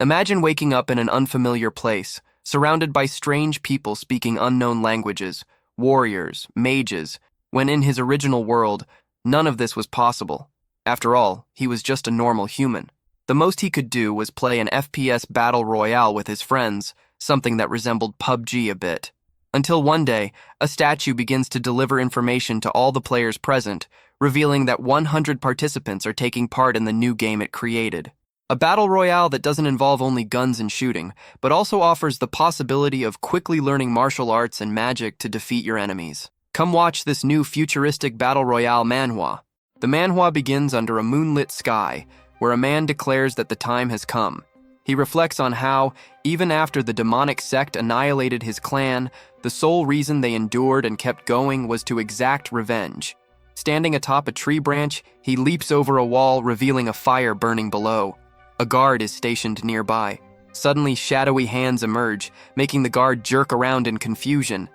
Imagine waking up in an unfamiliar place, surrounded by strange people speaking unknown languages, warriors, mages, when in his original world, none of this was possible. After all, he was just a normal human. The most he could do was play an FPS Battle Royale with his friends, something that resembled PUBG a bit. Until one day, a statue begins to deliver information to all the players present, revealing that 100 participants are taking part in the new game it created. A battle royale that doesn't involve only guns and shooting, but also offers the possibility of quickly learning martial arts and magic to defeat your enemies. Come watch this new futuristic battle royale Manhwa. The Manhua begins under a moonlit sky, where a man declares that the time has come. He reflects on how, even after the demonic sect annihilated his clan, the sole reason they endured and kept going was to exact revenge. Standing atop a tree branch, he leaps over a wall, revealing a fire burning below. A guard is stationed nearby. Suddenly, shadowy hands emerge, making the guard jerk around in confusion.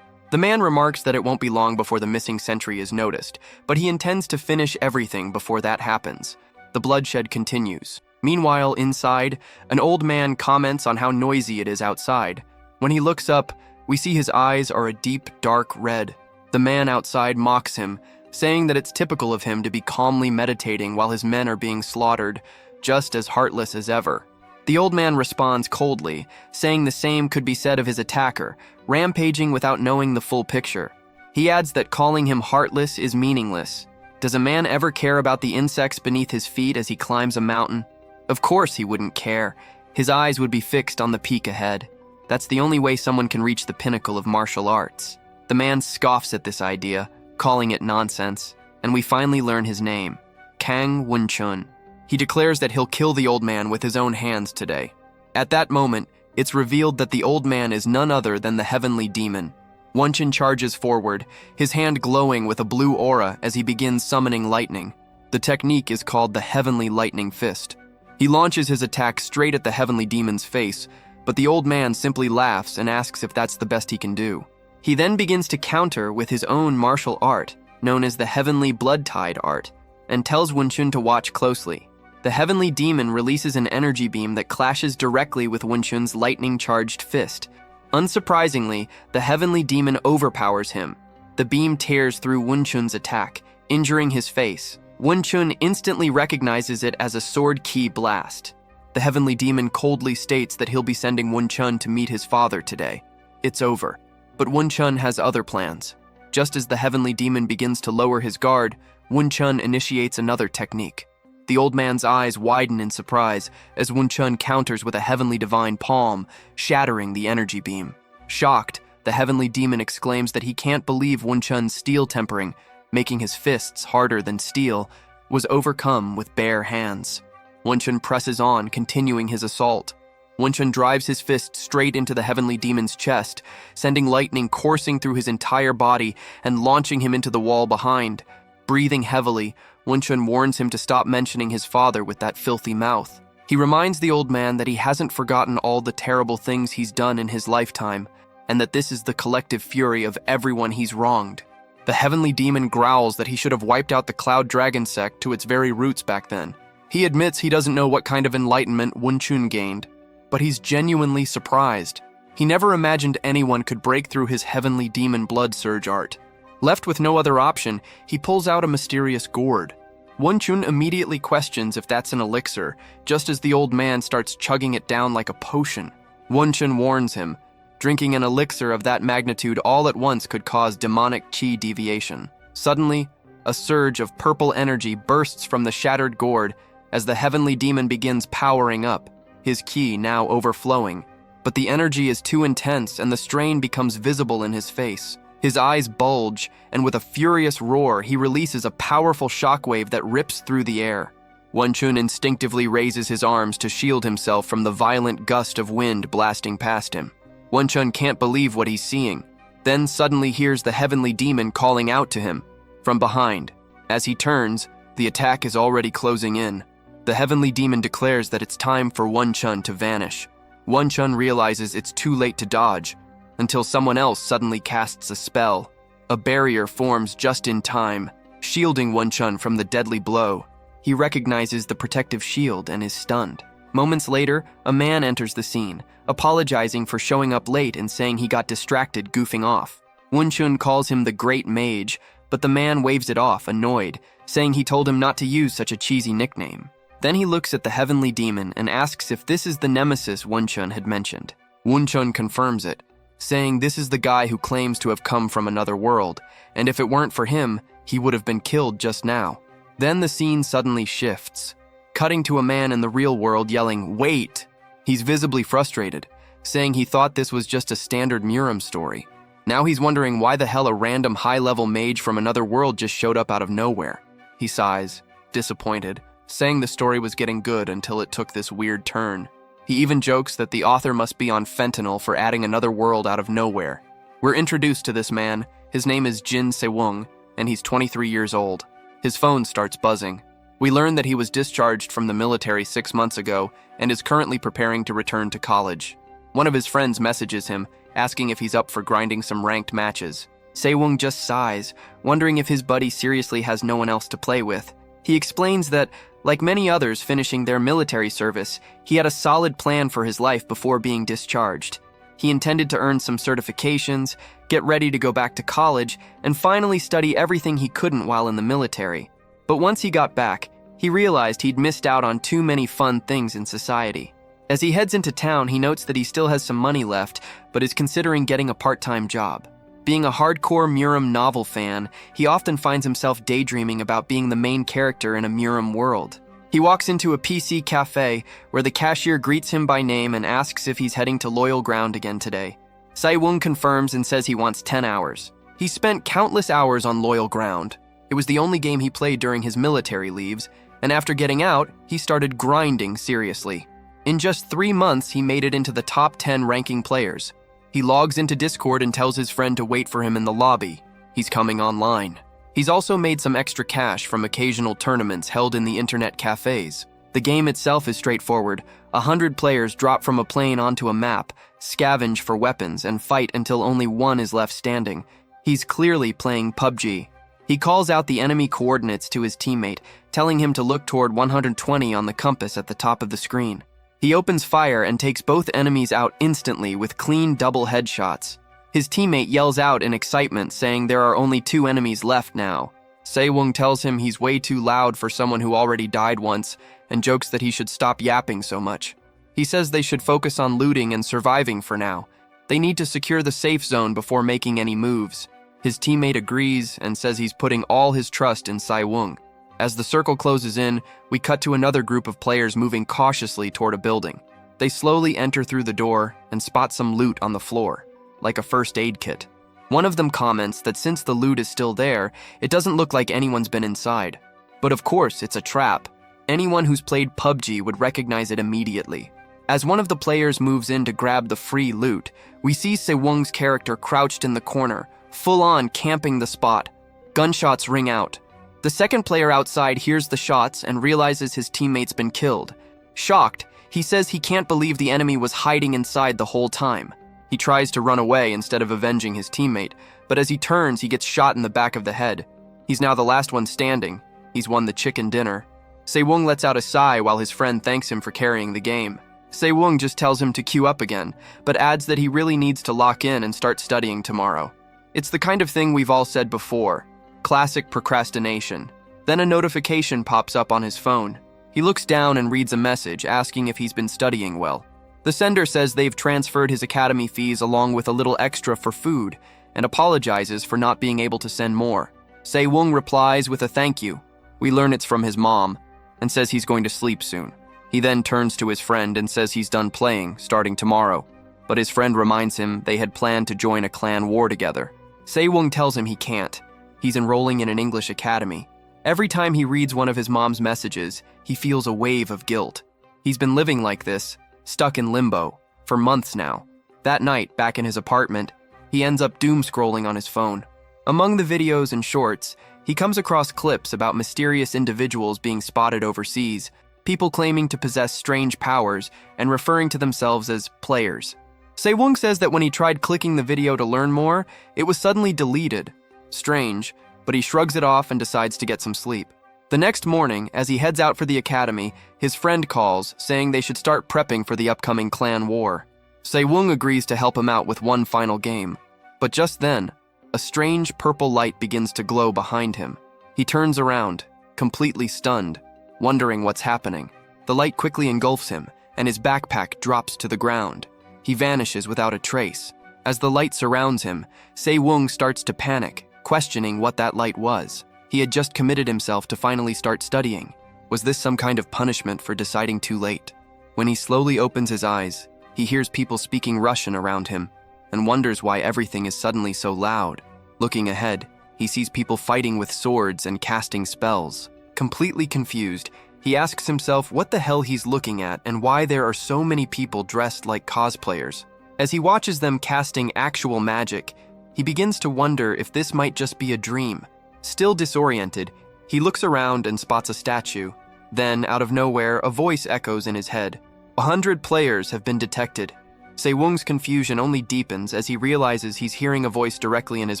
The man remarks that it won't be long before the missing sentry is noticed, but he intends to finish everything before that happens. The bloodshed continues. Meanwhile, inside, an old man comments on how noisy it is outside. When he looks up, we see his eyes are a deep, dark red. The man outside mocks him, saying that it's typical of him to be calmly meditating while his men are being slaughtered, just as heartless as ever. The old man responds coldly, saying the same could be said of his attacker, rampaging without knowing the full picture. He adds that calling him heartless is meaningless. Does a man ever care about the insects beneath his feet as he climbs a mountain? Of course he wouldn't care. His eyes would be fixed on the peak ahead. That's the only way someone can reach the pinnacle of martial arts. The man scoffs at this idea, calling it nonsense, and we finally learn his name, Kang Wun-chun. He declares that he'll kill the old man with his own hands today. At that moment, it's revealed that the old man is none other than the heavenly demon. Wun-chun charges forward, his hand glowing with a blue aura as he begins summoning lightning. The technique is called the Heavenly Lightning Fist. He launches his attack straight at the heavenly demon's face, but the old man simply laughs and asks if that's the best he can do. He then begins to counter with his own martial art, known as the Heavenly Blood Tide art, and tells Wun-chun to watch closely. The heavenly demon releases an energy beam that clashes directly with Wun-chun's lightning-charged fist. Unsurprisingly, the heavenly demon overpowers him. The beam tears through Wun-chun's attack, injuring his face. Wun-chun instantly recognizes it as a sword key blast. The heavenly demon coldly states that he'll be sending Wun-chun to meet his father today. It's over. But Wun-chun has other plans. Just as the heavenly demon begins to lower his guard, Wun-chun initiates another technique. The old man's eyes widen in surprise as Wun-chun counters with a heavenly divine palm, shattering the energy beam. Shocked, the heavenly demon exclaims that he can't believe Wun-chun's steel tempering, making his fists harder than steel, was overcome with bare hands. Wun-chun presses on, continuing his assault. Wun-chun drives his fist straight into the heavenly demon's chest, sending lightning coursing through his entire body and launching him into the wall behind. Breathing heavily, Wun-chun warns him to stop mentioning his father with that filthy mouth. He reminds the old man that he hasn't forgotten all the terrible things he's done in his lifetime, and that this is the collective fury of everyone he's wronged. The heavenly demon growls that he should have wiped out the Cloud Dragon sect to its very roots back then. He admits he doesn't know what kind of enlightenment Wun-chun gained, but he's genuinely surprised. He never imagined anyone could break through his heavenly demon blood surge art. Left with no other option, he pulls out a mysterious gourd. Wun-chun immediately questions if that's an elixir, just as the old man starts chugging it down like a potion. Wun-chun warns him, drinking an elixir of that magnitude all at once could cause demonic chi deviation. Suddenly, a surge of purple energy bursts from the shattered gourd as the heavenly demon begins powering up, his ki now overflowing. But the energy is too intense and the strain becomes visible in his face. His eyes bulge, and with a furious roar, he releases a powerful shockwave that rips through the air. Wun-chun instinctively raises his arms to shield himself from the violent gust of wind blasting past him. Wun-chun can't believe what he's seeing, then suddenly hears the heavenly demon calling out to him from behind. As he turns, the attack is already closing in. The heavenly demon declares that it's time for Wun-chun to vanish. Wun-chun realizes it's too late to dodge, until someone else suddenly casts a spell. A barrier forms just in time, shielding Wun-chun from the deadly blow. He recognizes the protective shield and is stunned. Moments later, a man enters the scene, apologizing for showing up late and saying he got distracted goofing off. Wunchun calls him the Great Mage, but the man waves it off, annoyed, saying he told him not to use such a cheesy nickname. Then he looks at the heavenly demon and asks if this is the nemesis Wunchun had mentioned. Wunchun confirms it, saying this is the guy who claims to have come from another world, and if it weren't for him, he would have been killed just now. Then the scene suddenly shifts, cutting to a man in the real world yelling, "Wait!" He's visibly frustrated, saying he thought this was just a standard Muram story. Now he's wondering why the hell a random high-level mage from another world just showed up out of nowhere. He sighs, disappointed, saying the story was getting good until it took this weird turn. He even jokes that the author must be on fentanyl for adding another world out of nowhere. We're introduced to this man. His name is Jin Sewung, and he's 23 years old. His phone starts buzzing. We learn that he was discharged from the military 6 months ago and is currently preparing to return to college. One of his friends messages him, asking if he's up for grinding some ranked matches. Sewung just sighs, wondering if his buddy seriously has no one else to play with. He explains that, like many others finishing their military service, he had a solid plan for his life before being discharged. He intended to earn some certifications, get ready to go back to college, and finally study everything he couldn't while in the military. But once he got back, he realized he'd missed out on too many fun things in society. As he heads into town, he notes that he still has some money left, but is considering getting a part-time job. Being a hardcore Muram novel fan, he often finds himself daydreaming about being the main character in a Muram world. He walks into a PC cafe where the cashier greets him by name and asks if he's heading to Loyal Ground again today. Sewung confirms and says he wants 10 hours. He spent countless hours on Loyal Ground. It was the only game he played during his military leaves, and after getting out, he started grinding seriously. In just 3 months, he made it into the top 10 ranking players. He logs into Discord and tells his friend to wait for him in the lobby. He's coming online. He's also made some extra cash from occasional tournaments held in the internet cafes. The game itself is straightforward. 100 players drop from a plane onto a map, scavenge for weapons, and fight until only one is left standing. He's clearly playing PUBG. He calls out the enemy coordinates to his teammate, telling him to look toward 120 on the compass at the top of the screen. He opens fire and takes both enemies out instantly with clean double headshots. His teammate yells out in excitement, saying there are only 2 enemies left now. Sewung tells him he's way too loud for someone who already died once, and jokes that he should stop yapping so much. He says they should focus on looting and surviving for now. They need to secure the safe zone before making any moves. His teammate agrees and says he's putting all his trust in Sewung. As the circle closes in, we cut to another group of players moving cautiously toward a building. They slowly enter through the door and spot some loot on the floor, like a first aid kit. One of them comments that since the loot is still there, it doesn't look like anyone's been inside. But of course, it's a trap. Anyone who's played PUBG would recognize it immediately. As one of the players moves in to grab the free loot, we see Sewung's character crouched in the corner, full-on camping the spot. Gunshots ring out. The second player outside hears the shots and realizes his teammate's been killed. Shocked, he says he can't believe the enemy was hiding inside the whole time. He tries to run away instead of avenging his teammate, but as he turns, he gets shot in the back of the head. He's now the last one standing. He's won the chicken dinner. Sewung lets out a sigh while his friend thanks him for carrying the game. Sewung just tells him to queue up again, but adds that he really needs to lock in and start studying tomorrow. It's the kind of thing we've all said before. Classic procrastination. Then a notification pops up on his phone. He looks down and reads a message asking if he's been studying well. The sender says they've transferred his academy fees along with a little extra for food and apologizes for not being able to send more. Sewung replies with a thank you. We learn it's from his mom and says he's going to sleep soon. He then turns to his friend and says he's done playing, starting tomorrow. But his friend reminds him they had planned to join a clan war together. Sewung tells him he can't. He's enrolling in an English academy. Every time he reads one of his mom's messages, he feels a wave of guilt. He's been living like this, stuck in limbo, for months now. That night, back in his apartment, he ends up doom-scrolling on his phone. Among the videos and shorts, he comes across clips about mysterious individuals being spotted overseas, people claiming to possess strange powers and referring to themselves as players. Sewung says that when he tried clicking the video to learn more, it was suddenly deleted. Strange, but he shrugs it off and decides to get some sleep. The next morning, as he heads out for the academy, his friend calls, saying they should start prepping for the upcoming clan war. Se-woong agrees to help him out with one final game. But just then, a strange purple light begins to glow behind him. He turns around, completely stunned, wondering what's happening. The light quickly engulfs him, and his backpack drops to the ground. He vanishes without a trace. As the light surrounds him, Se-woong starts to panic, questioning what that light was. He had just committed himself to finally start studying. Was this some kind of punishment for deciding too late? When he slowly opens his eyes, he hears people speaking Russian around him and wonders why everything is suddenly so loud. Looking ahead, he sees people fighting with swords and casting spells. Completely confused, he asks himself what the hell he's looking at and why there are so many people dressed like cosplayers. As he watches them casting actual magic, he begins to wonder if this might just be a dream. Still disoriented, he looks around and spots a statue. Then, out of nowhere, a voice echoes in his head. 100 players have been detected. Se-woong's confusion only deepens as he realizes he's hearing a voice directly in his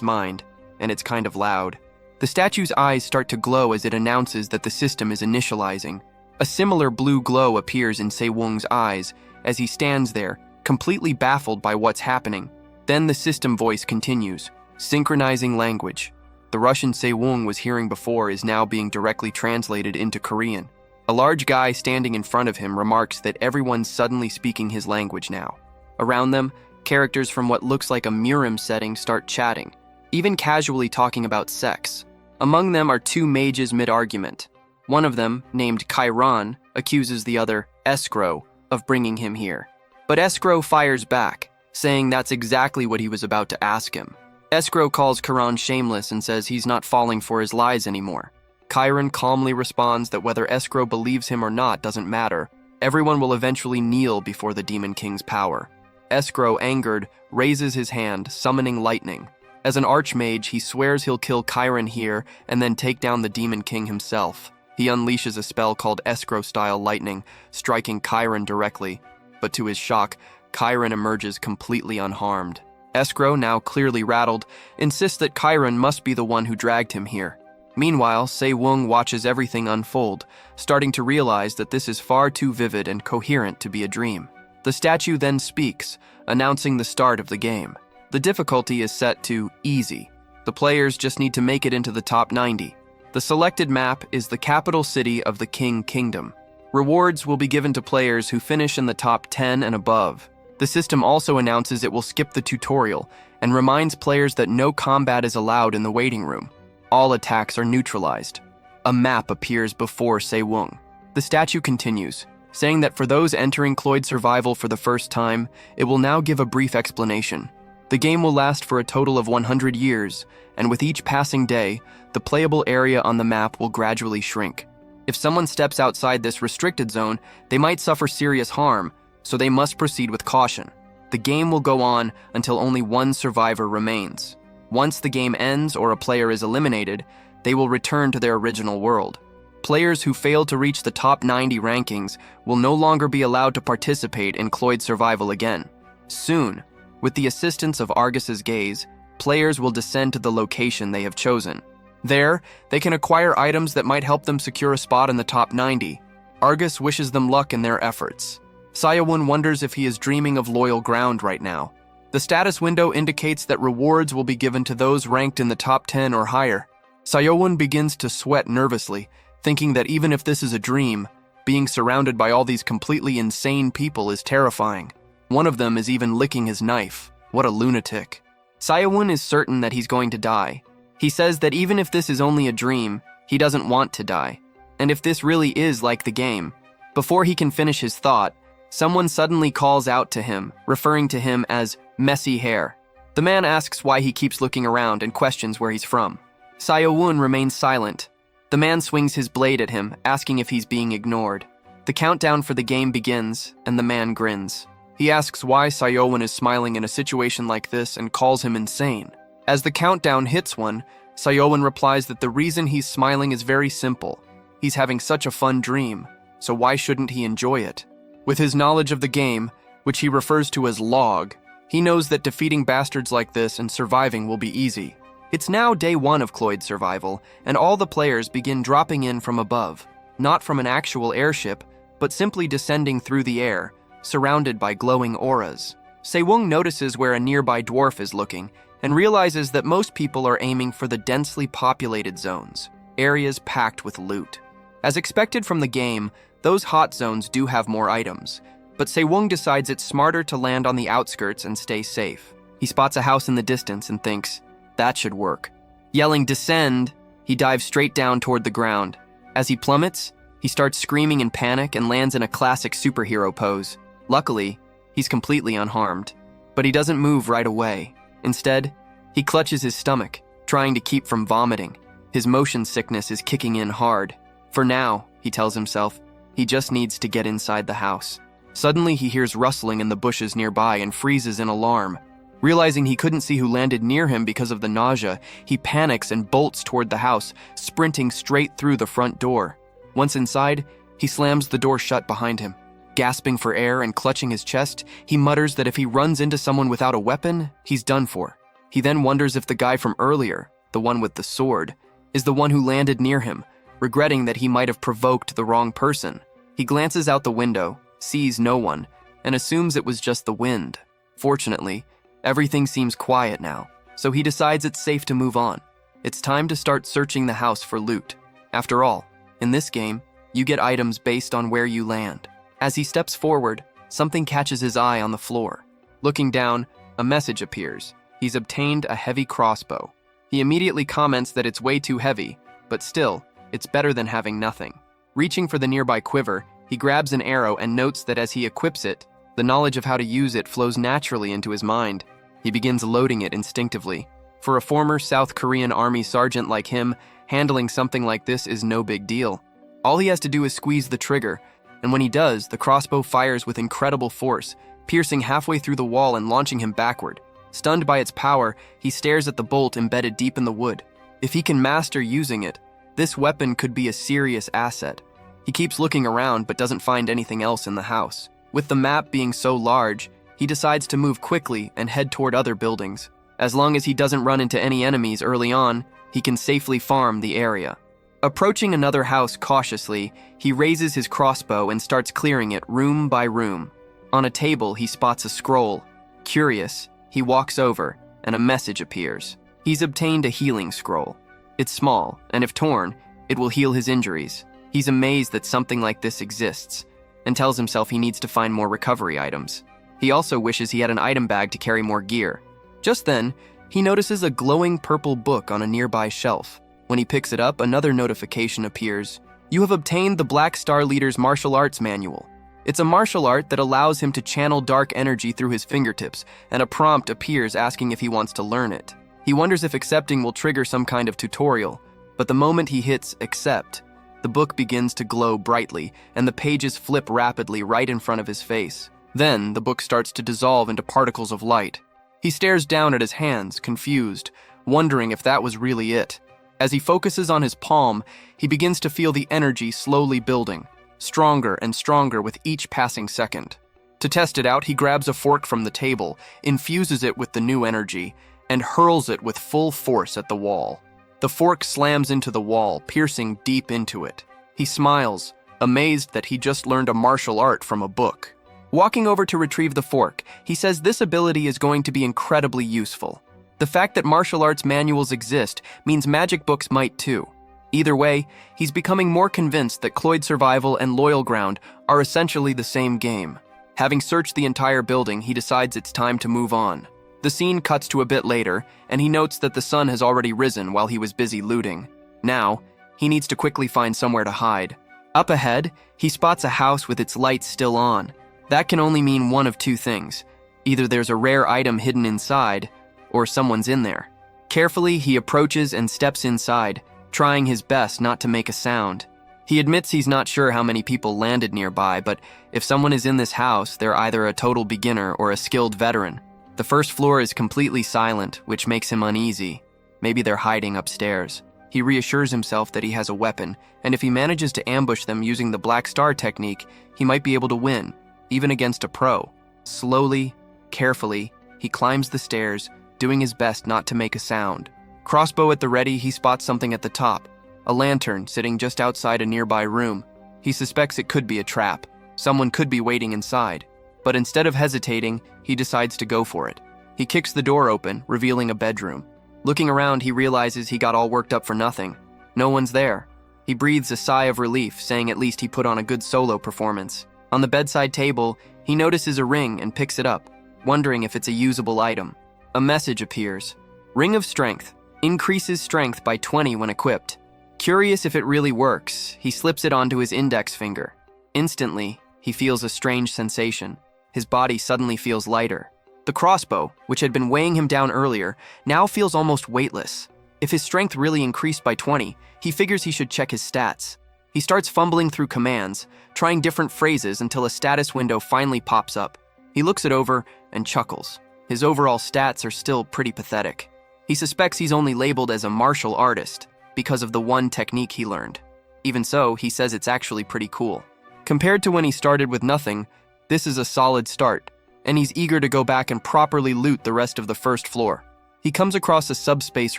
mind, and it's kind of loud. The statue's eyes start to glow as it announces that the system is initializing. A similar blue glow appears in Se-woong's eyes as he stands there, completely baffled by what's happening. Then the system voice continues, synchronizing language. The Russian Se-woong was hearing before is now being directly translated into Korean. A large guy standing in front of him remarks that everyone's suddenly speaking his language now. Around them, characters from what looks like a Murim setting start chatting, even casually talking about sex. Among them are two mages mid-argument. One of them, named Chiron, accuses the other, Escrow, of bringing him here. But Escrow fires back, saying that's exactly what he was about to ask him. Escrow calls Chiron shameless and says he's not falling for his lies anymore. Chiron calmly responds that whether Escrow believes him or not doesn't matter. Everyone will eventually kneel before the Demon King's power. Escrow, angered, raises his hand, summoning lightning. As an archmage, he swears he'll kill Chiron here and then take down the Demon King himself. He unleashes a spell called Escrow-style lightning, striking Chiron directly. But to his shock, Chiron emerges completely unharmed. Escrow, now clearly rattled, insists that Chiron must be the one who dragged him here. Meanwhile, Se-woong watches everything unfold, starting to realize that this is far too vivid and coherent to be a dream. The statue then speaks, announcing the start of the game. The difficulty is set to easy. The players just need to make it into the top 90. The selected map is the capital city of the King Kingdom. Rewards will be given to players who finish in the top 10 and above. The system also announces it will skip the tutorial and reminds players that no combat is allowed in the waiting room. All attacks are neutralized. A map appears before Se-woong. The statue continues, saying that for those entering Cloyd Survival for the first time, it will now give a brief explanation. The game will last for a total of 100 years, and with each passing day, the playable area on the map will gradually shrink. If someone steps outside this restricted zone, they might suffer serious harm, so they must proceed with caution. The game will go on until only one survivor remains. Once the game ends or a player is eliminated, they will return to their original world. Players who fail to reach the top 90 rankings will no longer be allowed to participate in Cloyd Survival again. Soon, with the assistance of Argus's gaze, players will descend to the location they have chosen. There, they can acquire items that might help them secure a spot in the top 90. Argus wishes them luck in their efforts. Se-woong wonders if he is dreaming of loyal ground right now. The status window indicates that rewards will be given to those ranked in the top 10 or higher. Se-woong begins to sweat nervously, thinking that even if this is a dream, being surrounded by all these completely insane people is terrifying. One of them is even licking his knife. What a lunatic. Se-woong is certain that he's going to die. He says that even if this is only a dream, he doesn't want to die. And if this really is like the game, before he can finish his thought, someone suddenly calls out to him, referring to him as messy hair. The man asks why he keeps looking around and questions where he's from. Se-woong remains silent. The man swings his blade at him, asking if he's being ignored. The countdown for the game begins, and the man grins. He asks why Se-woong is smiling in a situation like this and calls him insane. As the countdown hits one, Se-woong replies that the reason he's smiling is very simple. He's having such a fun dream, so why shouldn't he enjoy it? With his knowledge of the game, which he refers to as log, he knows that defeating bastards like this and surviving will be easy. It's now day 1 of Cloyd's survival, and all the players begin dropping in from above, not from an actual airship, but simply descending through the air, surrounded by glowing auras. Sewung notices where a nearby dwarf is looking, and realizes that most people are aiming for the densely populated zones, areas packed with loot. As expected from the game, those hot zones do have more items, but Sewung decides it's smarter to land on the outskirts and stay safe. He spots a house in the distance and thinks, that should work. Yelling "Descend!" he dives straight down toward the ground. As he plummets, he starts screaming in panic and lands in a classic superhero pose. Luckily, he's completely unharmed, but he doesn't move right away. Instead, he clutches his stomach, trying to keep from vomiting. His motion sickness is kicking in hard. For now, he tells himself, he just needs to get inside the house. Suddenly, he hears rustling in the bushes nearby and freezes in alarm. Realizing he couldn't see who landed near him because of the nausea, he panics and bolts toward the house, sprinting straight through the front door. Once inside, he slams the door shut behind him. Gasping for air and clutching his chest, he mutters that if he runs into someone without a weapon, he's done for. He then wonders if the guy from earlier, the one with the sword, is the one who landed near him, regretting that he might have provoked the wrong person. He glances out the window, sees no one, and assumes it was just the wind. Fortunately, everything seems quiet now, so he decides it's safe to move on. It's time to start searching the house for loot. After all, in this game, you get items based on where you land. As he steps forward, something catches his eye on the floor. Looking down, a message appears. He's obtained a heavy crossbow. He immediately comments that it's way too heavy, but still, it's better than having nothing. Reaching for the nearby quiver, he grabs an arrow and notes that as he equips it, the knowledge of how to use it flows naturally into his mind. He begins loading it instinctively. For a former South Korean army sergeant like him, handling something like this is no big deal. All he has to do is squeeze the trigger, and when he does, the crossbow fires with incredible force, piercing halfway through the wall and launching him backward. Stunned by its power, he stares at the bolt embedded deep in the wood. If he can master using it, this weapon could be a serious asset. He keeps looking around but doesn't find anything else in the house. With the map being so large, he decides to move quickly and head toward other buildings. As long as he doesn't run into any enemies early on, he can safely farm the area. Approaching another house cautiously, he raises his crossbow and starts clearing it room by room. On a table, he spots a scroll. Curious, he walks over, and a message appears. He's obtained a healing scroll. It's small, and if torn, it will heal his injuries. He's amazed that something like this exists, and tells himself he needs to find more recovery items. He also wishes he had an item bag to carry more gear. Just then, he notices a glowing purple book on a nearby shelf. When he picks it up, another notification appears. You have obtained the Black Star Leader's martial arts manual. It's a martial art that allows him to channel dark energy through his fingertips, and a prompt appears asking if he wants to learn it. He wonders if accepting will trigger some kind of tutorial, but the moment he hits accept, the book begins to glow brightly, and the pages flip rapidly right in front of his face. Then, the book starts to dissolve into particles of light. He stares down at his hands, confused, wondering if that was really it. As he focuses on his palm, he begins to feel the energy slowly building, stronger and stronger with each passing second. To test it out, he grabs a fork from the table, infuses it with the new energy, and hurls it with full force at the wall. The fork slams into the wall, piercing deep into it. He smiles, amazed that he just learned a martial art from a book. Walking over to retrieve the fork, he says this ability is going to be incredibly useful. The fact that martial arts manuals exist means magic books might too. Either way, he's becoming more convinced that Cloyd Survival and Loyal Ground are essentially the same game. Having searched the entire building, he decides it's time to move on. The scene cuts to a bit later, and he notes that the sun has already risen while he was busy looting. Now, he needs to quickly find somewhere to hide. Up ahead, he spots a house with its lights still on. That can only mean one of two things. Either there's a rare item hidden inside, or someone's in there. Carefully, he approaches and steps inside, trying his best not to make a sound. He admits he's not sure how many people landed nearby, but if someone is in this house, they're either a total beginner or a skilled veteran. The first floor is completely silent, which makes him uneasy. Maybe they're hiding upstairs. He reassures himself that he has a weapon, and if he manages to ambush them using the Black Star technique, he might be able to win, even against a pro. Slowly, carefully, he climbs the stairs, doing his best not to make a sound. Crossbow at the ready, he spots something at the top, a lantern sitting just outside a nearby room. He suspects it could be a trap. Someone could be waiting inside. But instead of hesitating, he decides to go for it. He kicks the door open, revealing a bedroom. Looking around, he realizes he got all worked up for nothing. No one's there. He breathes a sigh of relief, saying at least he put on a good solo performance. On the bedside table, he notices a ring and picks it up, wondering if it's a usable item. A message appears. Ring of Strength. Increases strength by 20 when equipped. Curious if it really works, he slips it onto his index finger. Instantly, he feels a strange sensation. His body suddenly feels lighter. The crossbow, which had been weighing him down earlier, now feels almost weightless. If his strength really increased by 20, he figures he should check his stats. He starts fumbling through commands, trying different phrases until a status window finally pops up. He looks it over and chuckles. His overall stats are still pretty pathetic. He suspects he's only labeled as a martial artist because of the one technique he learned. Even so, he says it's actually pretty cool. Compared to when he started with nothing, this is a solid start, and he's eager to go back and properly loot the rest of the first floor. He comes across a subspace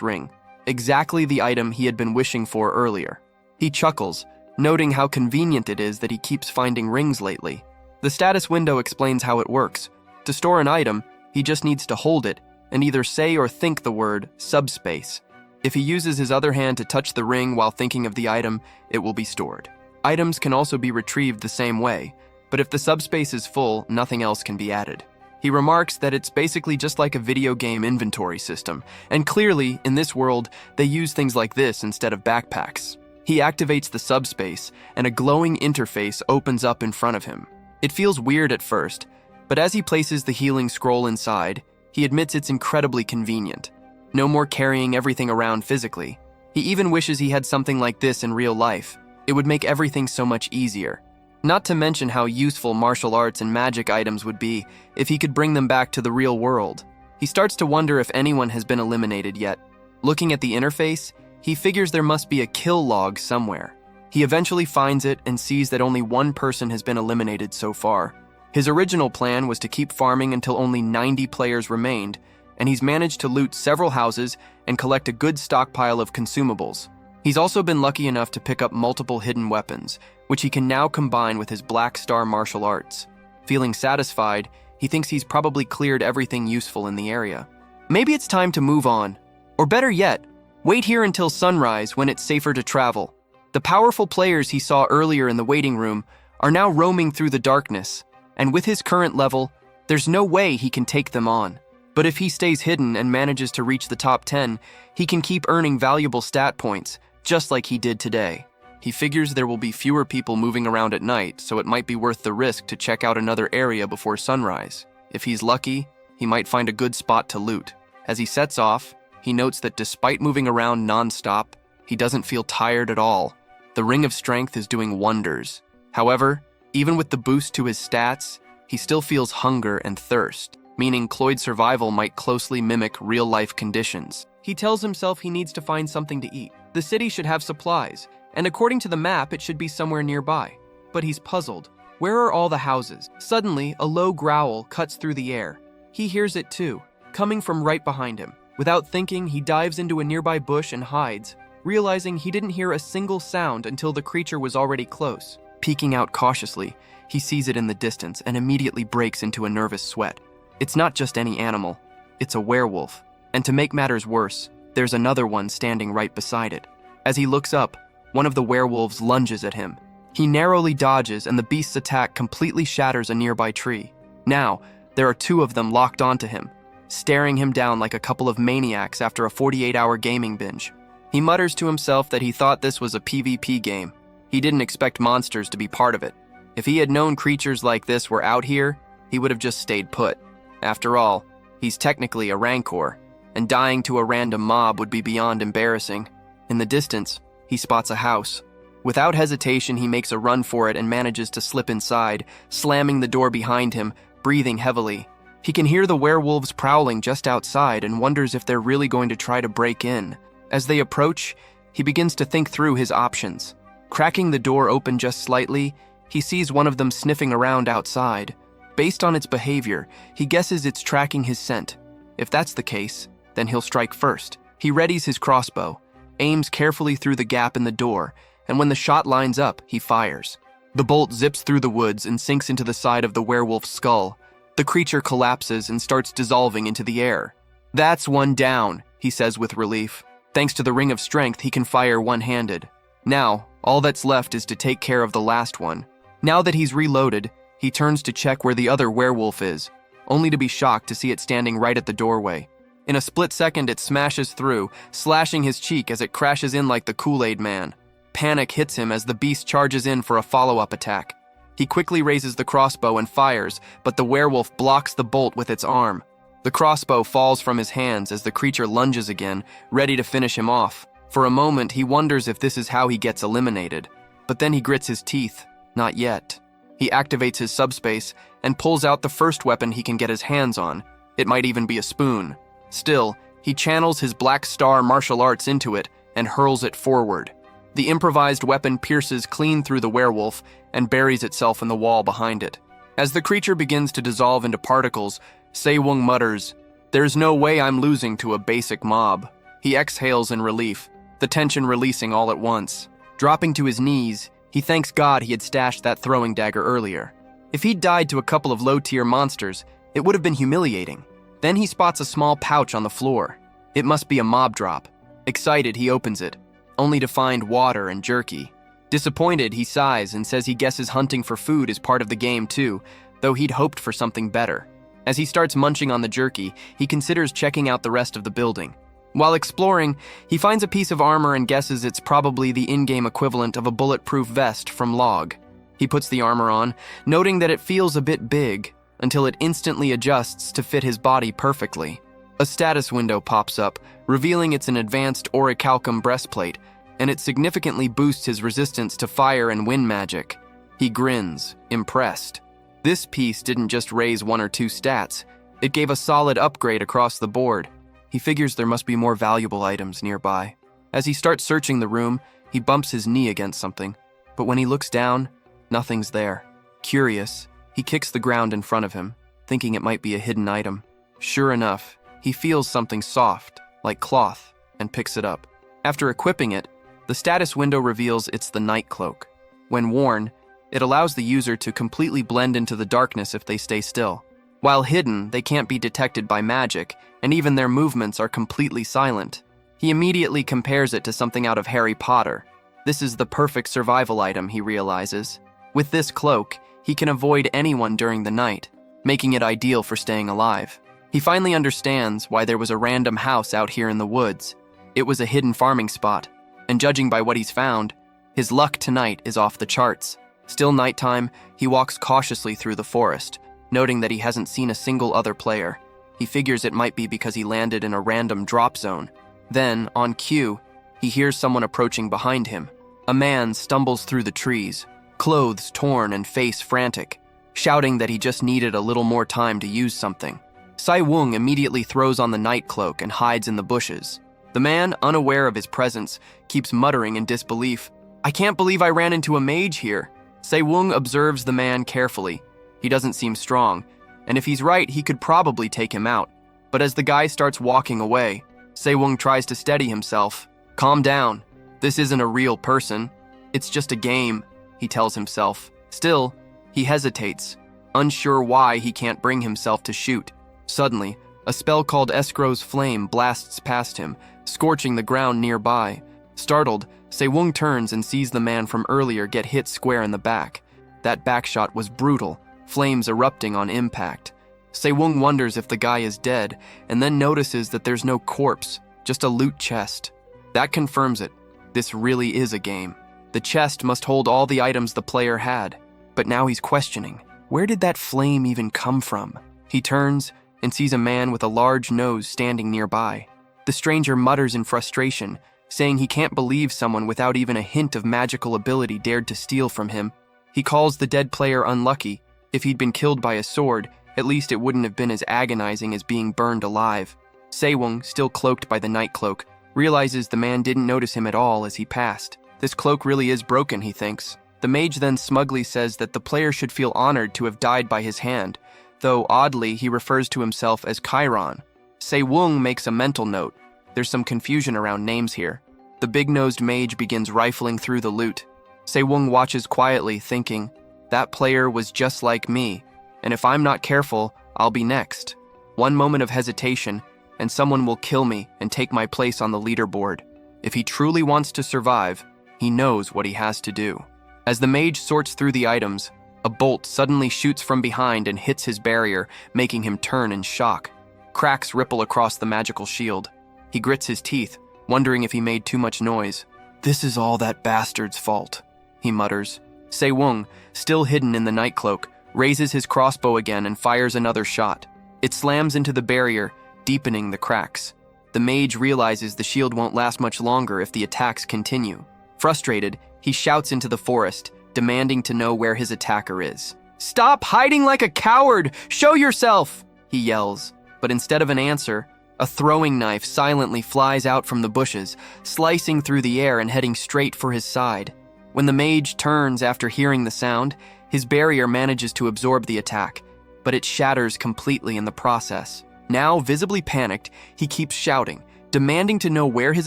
ring, exactly the item he had been wishing for earlier. He chuckles, noting how convenient it is that he keeps finding rings lately. The status window explains how it works. To store an item, he just needs to hold it and either say or think the word subspace. If he uses his other hand to touch the ring while thinking of the item, it will be stored. Items can also be retrieved the same way, but if the subspace is full, nothing else can be added. He remarks that it's basically just like a video game inventory system, and clearly, in this world, they use things like this instead of backpacks. He activates the subspace, and a glowing interface opens up in front of him. It feels weird at first, but as he places the healing scroll inside, he admits it's incredibly convenient. No more carrying everything around physically. He even wishes he had something like this in real life. It would make everything so much easier. Not to mention how useful martial arts and magic items would be if he could bring them back to the real world. He starts to wonder if anyone has been eliminated yet. Looking at the interface, he figures there must be a kill log somewhere. He eventually finds it and sees that only one person has been eliminated so far. His original plan was to keep farming until only 90 players remained, and he's managed to loot several houses and collect a good stockpile of consumables. He's also been lucky enough to pick up multiple hidden weapons, which he can now combine with his Black Star martial arts. Feeling satisfied, he thinks he's probably cleared everything useful in the area. Maybe it's time to move on. Or better yet, wait here until sunrise when it's safer to travel. The powerful players he saw earlier in the waiting room are now roaming through the darkness, and with his current level, there's no way he can take them on. But if he stays hidden and manages to reach the top 10, he can keep earning valuable stat points, just like he did today. He figures there will be fewer people moving around at night, so it might be worth the risk to check out another area before sunrise. If he's lucky, he might find a good spot to loot. As he sets off, he notes that despite moving around non-stop, he doesn't feel tired at all. The Ring of Strength is doing wonders. However, even with the boost to his stats, he still feels hunger and thirst, meaning Cloyd's survival might closely mimic real-life conditions. He tells himself he needs to find something to eat. The city should have supplies, and according to the map, it should be somewhere nearby. But he's puzzled. Where are all the houses? Suddenly, a low growl cuts through the air. He hears it too, coming from right behind him. Without thinking, he dives into a nearby bush and hides, realizing he didn't hear a single sound until the creature was already close. Peeking out cautiously, he sees it in the distance and immediately breaks into a nervous sweat. It's not just any animal, it's a werewolf. And to make matters worse, there's another one standing right beside it. As he looks up, one of the werewolves lunges at him. He narrowly dodges and the beast's attack completely shatters a nearby tree. Now, there are two of them locked onto him, staring him down like a couple of maniacs after a 48-hour gaming binge. He mutters to himself that he thought this was a PvP game. He didn't expect monsters to be part of it. If he had known creatures like this were out here, he would have just stayed put. After all, he's technically a rancor, and dying to a random mob would be beyond embarrassing. In the distance, he spots a house. Without hesitation, he makes a run for it and manages to slip inside, slamming the door behind him, breathing heavily. He can hear the werewolves prowling just outside and wonders if they're really going to try to break in. As they approach, he begins to think through his options. Cracking the door open just slightly, he sees one of them sniffing around outside. Based on its behavior, he guesses it's tracking his scent. If that's the case, then he'll strike first. He readies his crossbow, aims carefully through the gap in the door, and when the shot lines up, he fires. The bolt zips through the woods and sinks into the side of the werewolf's skull. The creature collapses and starts dissolving into the air. "That's one down," he says with relief. Thanks to the ring of strength, he can fire one-handed. Now, all that's left is to take care of the last one. Now that he's reloaded, he turns to check where the other werewolf is, only to be shocked to see it standing right at the doorway. In a split second, it smashes through, slashing his cheek as it crashes in like the Kool-Aid Man. Panic hits him as the beast charges in for a follow-up attack. He quickly raises the crossbow and fires, but the werewolf blocks the bolt with its arm. The crossbow falls from his hands as the creature lunges again, ready to finish him off. For a moment, he wonders if this is how he gets eliminated. But then he grits his teeth. Not yet. He activates his subspace and pulls out the first weapon he can get his hands on. It might even be a spoon. Still, he channels his Black Star martial arts into it and hurls it forward. The improvised weapon pierces clean through the werewolf and buries itself in the wall behind it. As the creature begins to dissolve into particles, Sewung mutters, "There's no way I'm losing to a basic mob." He exhales in relief, the tension releasing all at once. Dropping to his knees, he thanks God he had stashed that throwing dagger earlier. If he'd died to a couple of low-tier monsters, it would have been humiliating. Then he spots a small pouch on the floor. It must be a mob drop. Excited, he opens it, only to find water and jerky. Disappointed, he sighs and says he guesses hunting for food is part of the game too, though he'd hoped for something better. As he starts munching on the jerky, he considers checking out the rest of the building. While exploring, he finds a piece of armor and guesses it's probably the in-game equivalent of a bulletproof vest from Log. He puts the armor on, noting that it feels a bit big, until it instantly adjusts to fit his body perfectly. A status window pops up, revealing it's an advanced orichalcum breastplate, and it significantly boosts his resistance to fire and wind magic. He grins, impressed. This piece didn't just raise 1 or 2 stats, it gave a solid upgrade across the board. He figures there must be more valuable items nearby. As he starts searching the room, he bumps his knee against something, but when he looks down, nothing's there. Curious, he kicks the ground in front of him, thinking it might be a hidden item. Sure enough, he feels something soft, like cloth, and picks it up. After equipping it, the status window reveals it's the night cloak. When worn, it allows the user to completely blend into the darkness if they stay still. While hidden, they can't be detected by magic, and even their movements are completely silent. He immediately compares it to something out of Harry Potter. This is the perfect survival item, he realizes. With this cloak, he can avoid anyone during the night, making it ideal for staying alive. He finally understands why there was a random house out here in the woods. It was a hidden farming spot, and judging by what he's found, his luck tonight is off the charts. Still nighttime, he walks cautiously through the forest, noting that he hasn't seen a single other player. He figures it might be because he landed in a random drop zone. Then, on cue, he hears someone approaching behind him. A man stumbles through the trees, clothes torn and face frantic, shouting that he just needed a little more time to use something. Sewung immediately throws on the night cloak and hides in the bushes. The man, unaware of his presence, keeps muttering in disbelief, "I can't believe I ran into a mage here." Sewung observes the man carefully. He doesn't seem strong, and if he's right, he could probably take him out. But as the guy starts walking away, Sewung tries to steady himself. "Calm down. This isn't a real person. It's just a game," he tells himself. Still, he hesitates, unsure why he can't bring himself to shoot. Suddenly, a spell called Escrow's Flame blasts past him, scorching the ground nearby. Startled, Sewung turns and sees the man from earlier get hit square in the back. That backshot was brutal, flames erupting on impact. Sewung wonders if the guy is dead, and then notices that there's no corpse, just a loot chest. That confirms it. This really is a game. The chest must hold all the items the player had. But now he's questioning, where did that flame even come from? He turns and sees a man with a large nose standing nearby. The stranger mutters in frustration, saying he can't believe someone without even a hint of magical ability dared to steal from him. He calls the dead player unlucky. If he'd been killed by a sword, at least it wouldn't have been as agonizing as being burned alive. Sewung, still cloaked by the night cloak, realizes the man didn't notice him at all as he passed. This cloak really is broken, he thinks. The mage then smugly says that the player should feel honored to have died by his hand, though oddly he refers to himself as Chiron. Sewung makes a mental note. There's some confusion around names here. The big-nosed mage begins rifling through the loot. Se-Wung watches quietly, thinking, that player was just like me, and if I'm not careful, I'll be next. One moment of hesitation, and someone will kill me and take my place on the leaderboard. If he truly wants to survive, he knows what he has to do. As the mage sorts through the items, a bolt suddenly shoots from behind and hits his barrier, making him turn in shock. Cracks ripple across the magical shield. He grits his teeth, wondering if he made too much noise. This is all that bastard's fault, he mutters. Se-Wung, still hidden in the night cloak, raises his crossbow again and fires another shot. It slams into the barrier, deepening the cracks. The mage realizes the shield won't last much longer if the attacks continue. Frustrated, he shouts into the forest, demanding to know where his attacker is. "Stop hiding like a coward! Show yourself!" he yells. But instead of an answer, a throwing knife silently flies out from the bushes, slicing through the air and heading straight for his side. When the mage turns after hearing the sound, his barrier manages to absorb the attack, but it shatters completely in the process. Now, visibly panicked, he keeps shouting, demanding to know where his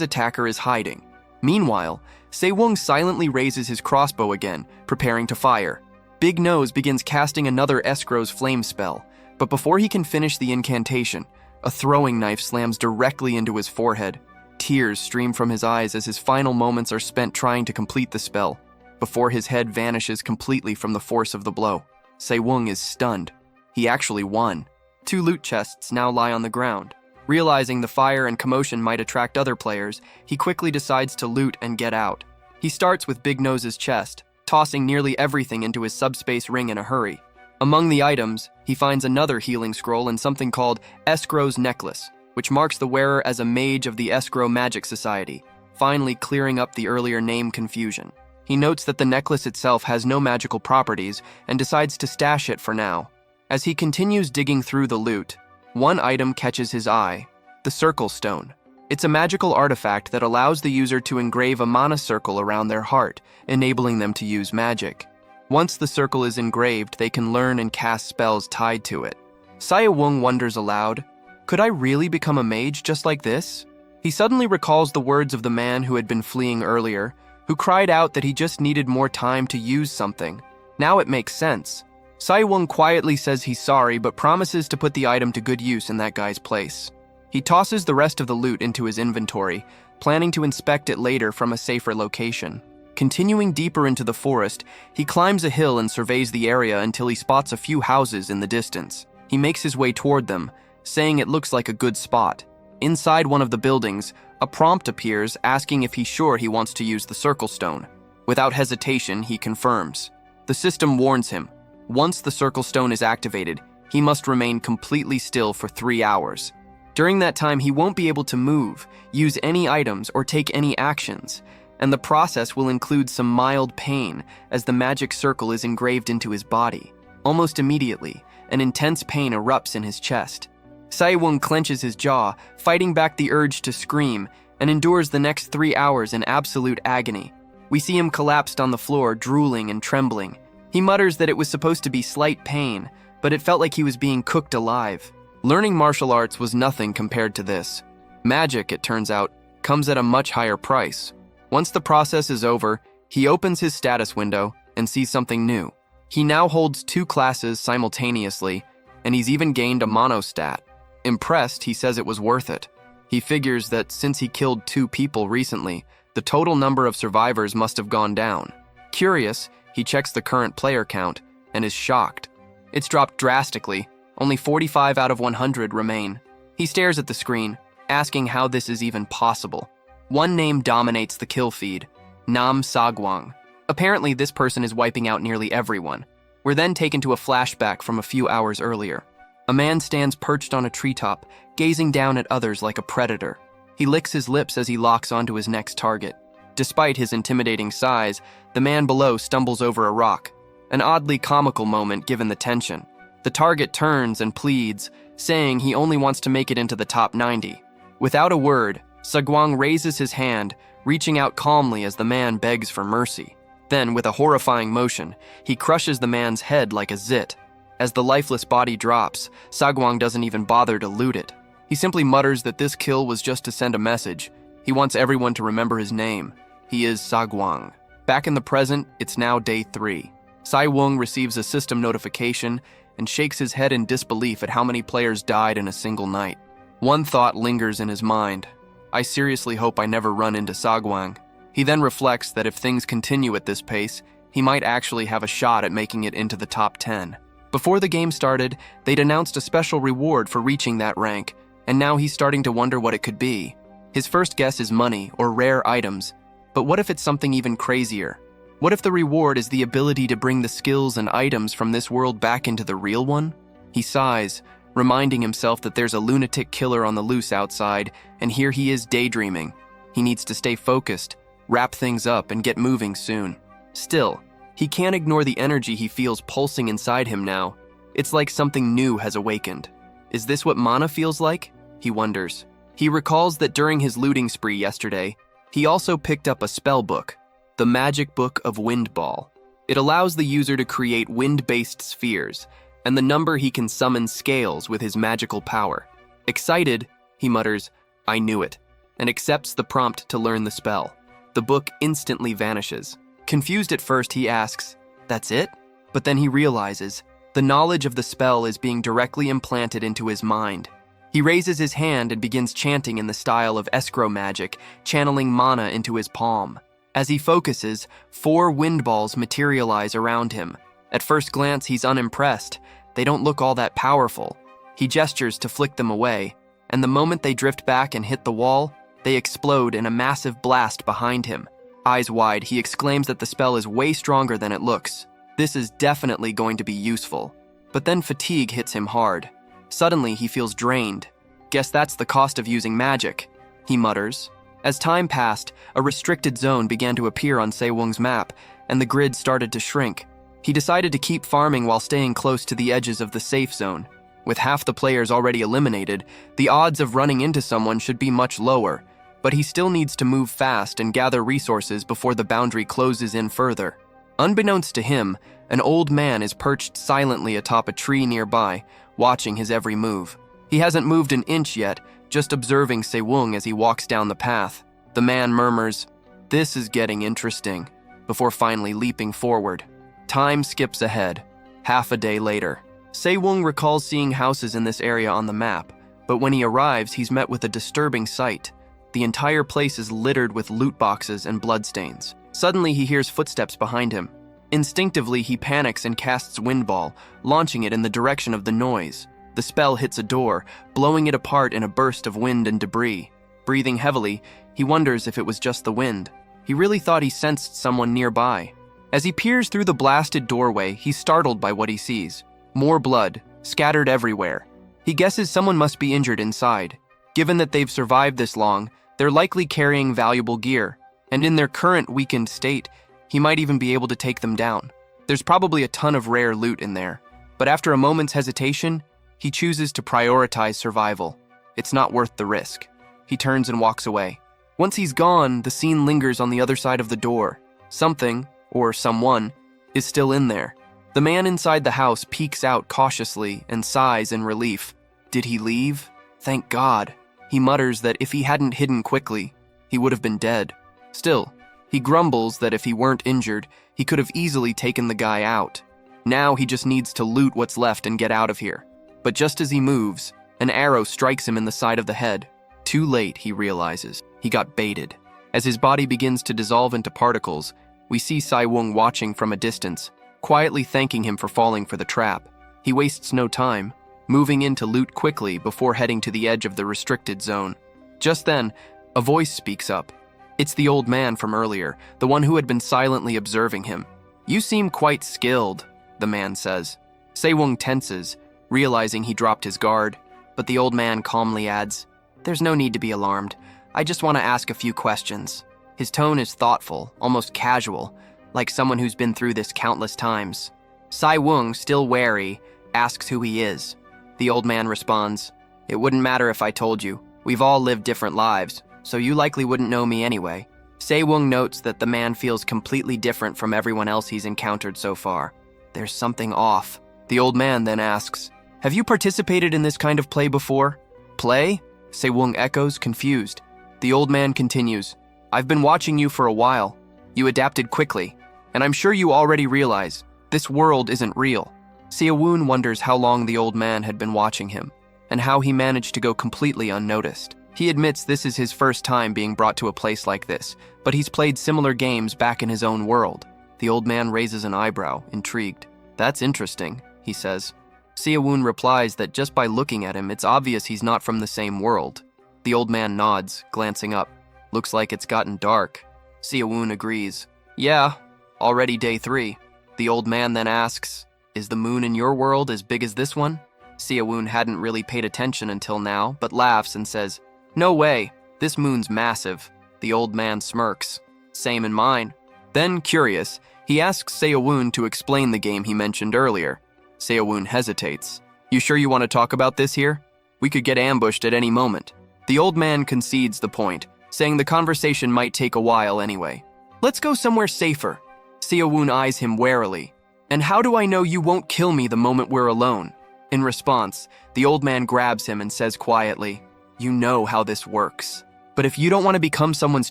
attacker is hiding. Meanwhile, Se-Wung silently raises his crossbow again, preparing to fire. Big Nose begins casting another Escrow's flame spell, but before he can finish the incantation, a throwing knife slams directly into his forehead. Tears stream from his eyes as his final moments are spent trying to complete the spell, before his head vanishes completely from the force of the blow. Se-Wung is stunned. He actually won. 2 loot chests now lie on the ground. Realizing the fire and commotion might attract other players, he quickly decides to loot and get out. He starts with Big Nose's chest, tossing nearly everything into his subspace ring in a hurry. Among the items, he finds another healing scroll and something called Escrow's Necklace, which marks the wearer as a mage of the Escrow Magic Society, finally clearing up the earlier name confusion. He notes that the necklace itself has no magical properties and decides to stash it for now. As he continues digging through the loot, one item catches his eye, the Circle Stone. It's a magical artifact that allows the user to engrave a mana circle around their heart, enabling them to use magic. Once the circle is engraved, they can learn and cast spells tied to it. Se-Wung wonders aloud, could I really become a mage just like this? He suddenly recalls the words of the man who had been fleeing earlier, who cried out that he just needed more time to use something. Now it makes sense. Se-Wung quietly says he's sorry but promises to put the item to good use in that guy's place. He tosses the rest of the loot into his inventory, planning to inspect it later from a safer location. Continuing deeper into the forest, he climbs a hill and surveys the area until he spots a few houses in the distance. He makes his way toward them, saying it looks like a good spot. Inside one of the buildings, a prompt appears asking if he's sure he wants to use the Circle Stone. Without hesitation, he confirms. The system warns him, once the Circle Stone is activated, he must remain completely still for 3 hours. During that time, he won't be able to move, use any items, or take any actions, and the process will include some mild pain as the magic circle is engraved into his body. Almost immediately, an intense pain erupts in his chest. Se-Wung clenches his jaw, fighting back the urge to scream, and endures the next 3 hours in absolute agony. We see him collapsed on the floor, drooling and trembling. He mutters that it was supposed to be slight pain, but it felt like he was being cooked alive. Learning martial arts was nothing compared to this. Magic, it turns out, comes at a much higher price. Once the process is over, he opens his status window and sees something new. He now holds 2 classes simultaneously, and he's even gained a monostat. Impressed, he says it was worth it. He figures that since he killed 2 people recently, the total number of survivors must have gone down. Curious, he checks the current player count and is shocked. It's dropped drastically. Only 45 out of 100 remain. He stares at the screen, asking how this is even possible. One name dominates the kill feed, Nam Sagwang. Apparently, this person is wiping out nearly everyone. We're then taken to a flashback from a few hours earlier. A man stands perched on a treetop, gazing down at others like a predator. He licks his lips as he locks onto his next target. Despite his intimidating size, the man below stumbles over a rock, an oddly comical moment given the tension. The target turns and pleads, saying he only wants to make it into the top 90. Without a word, Sagwang raises his hand, reaching out calmly as the man begs for mercy. Then, with a horrifying motion, he crushes the man's head like a zit. As the lifeless body drops, Sagwang doesn't even bother to loot it. He simply mutters that this kill was just to send a message. He wants everyone to remember his name. He is Sagwang. Back in the present, it's now day 3. Sai Wung receives a system notification and shakes his head in disbelief at how many players died in a single night. One thought lingers in his mind. I seriously hope I never run into Sagwang. He then reflects that if things continue at this pace, he might actually have a shot at making it into the top 10. Before the game started, they'd announced a special reward for reaching that rank, and now he's starting to wonder what it could be. His first guess is money or rare items, but what if it's something even crazier? What if the reward is the ability to bring the skills and items from this world back into the real one? He sighs, reminding himself that there's a lunatic killer on the loose outside, and here he is daydreaming. He needs to stay focused, wrap things up, and get moving soon. Still, he can't ignore the energy he feels pulsing inside him now. It's like something new has awakened. Is this what mana feels like? He wonders. He recalls that during his looting spree yesterday, he also picked up a spell book, the Magic Book of Windball. It allows the user to create wind-based spheres, and the number he can summon scales with his magical power. Excited, he mutters, "I knew it," and accepts the prompt to learn the spell. The book instantly vanishes. Confused at first, he asks, "That's it?" But then he realizes the knowledge of the spell is being directly implanted into his mind. He raises his hand and begins chanting in the style of escrow magic, channeling mana into his palm. As he focuses, 4 wind balls materialize around him. At first glance, he's unimpressed. They don't look all that powerful. He gestures to flick them away, and the moment they drift back and hit the wall, they explode in a massive blast behind him. Eyes wide, he exclaims that the spell is way stronger than it looks. This is definitely going to be useful. But then fatigue hits him hard. Suddenly, he feels drained. Guess that's the cost of using magic, he mutters. As time passed, a restricted zone began to appear on Sewung's map, and the grid started to shrink. He decided to keep farming while staying close to the edges of the safe zone. With half the players already eliminated, the odds of running into someone should be much lower, but he still needs to move fast and gather resources before the boundary closes in further. Unbeknownst to him, an old man is perched silently atop a tree nearby, watching his every move. He hasn't moved an inch yet, just observing Sewung as he walks down the path. The man murmurs, "This is getting interesting," before finally leaping forward. Time skips ahead. Half a day later. Sewung recalls seeing houses in this area on the map, but when he arrives, he's met with a disturbing sight. The entire place is littered with loot boxes and bloodstains. Suddenly, he hears footsteps behind him. Instinctively, he panics and casts Windball, launching it in the direction of the noise. The spell hits a door, blowing it apart in a burst of wind and debris. Breathing heavily, he wonders if it was just the wind. He really thought he sensed someone nearby. As he peers through the blasted doorway, he's startled by what he sees. More blood, scattered everywhere. He guesses someone must be injured inside. Given that they've survived this long, they're likely carrying valuable gear, and in their current weakened state, he might even be able to take them down. There's probably a ton of rare loot in there, but after a moment's hesitation, he chooses to prioritize survival. It's not worth the risk. He turns and walks away. Once he's gone, the scene lingers on the other side of the door. Something, or someone, is still in there. The man inside the house peeks out cautiously and sighs in relief. Did he leave? Thank God. He mutters that if he hadn't hidden quickly, he would have been dead. Still, he grumbles that if he weren't injured, he could have easily taken the guy out. Now he just needs to loot what's left and get out of here. But just as he moves, an arrow strikes him in the side of the head. Too late, he realizes. He got baited. As his body begins to dissolve into particles, we see Sewung watching from a distance, quietly thanking him for falling for the trap. He wastes no time, moving in to loot quickly before heading to the edge of the restricted zone. Just then, a voice speaks up. It's the old man from earlier, the one who had been silently observing him. "You seem quite skilled," the man says. Sewung tenses, realizing he dropped his guard, but the old man calmly adds, "There's no need to be alarmed. I just want to ask a few questions." His tone is thoughtful, almost casual, like someone who's been through this countless times. Sewung, still wary, asks who he is. The old man responds, "It wouldn't matter if I told you. We've all lived different lives, so you likely wouldn't know me anyway." Sewung notes that the man feels completely different from everyone else he's encountered so far. There's something off. The old man then asks, "Have you participated in this kind of play before?" Play? Sewung echoes, confused. The old man continues, I've been watching you for a while. You adapted quickly, and I'm sure you already realize this world isn't real. Sewun wonders how long the old man had been watching him, and how he managed to go completely unnoticed. He admits this is his first time being brought to a place like this, but he's played similar games back in his own world. The old man raises an eyebrow, intrigued. That's interesting, he says. Sewun replies that just by looking at him, it's obvious he's not from the same world. The old man nods, glancing up. Looks like it's gotten dark. Sewun agrees. Yeah, already day 3. The old man then asks, Is the moon in your world as big as this one? Sewun hadn't really paid attention until now, but laughs and says, No way, this moon's massive. The old man smirks. Same in mine. Then, curious, he asks Sewun to explain the game he mentioned earlier. Sewun hesitates. You sure you want to talk about this here? We could get ambushed at any moment. The old man concedes the point, saying the conversation might take a while anyway. Let's go somewhere safer. Sewun eyes him warily. And how do I know you won't kill me the moment we're alone? In response, the old man grabs him and says quietly, You know how this works. But if you don't want to become someone's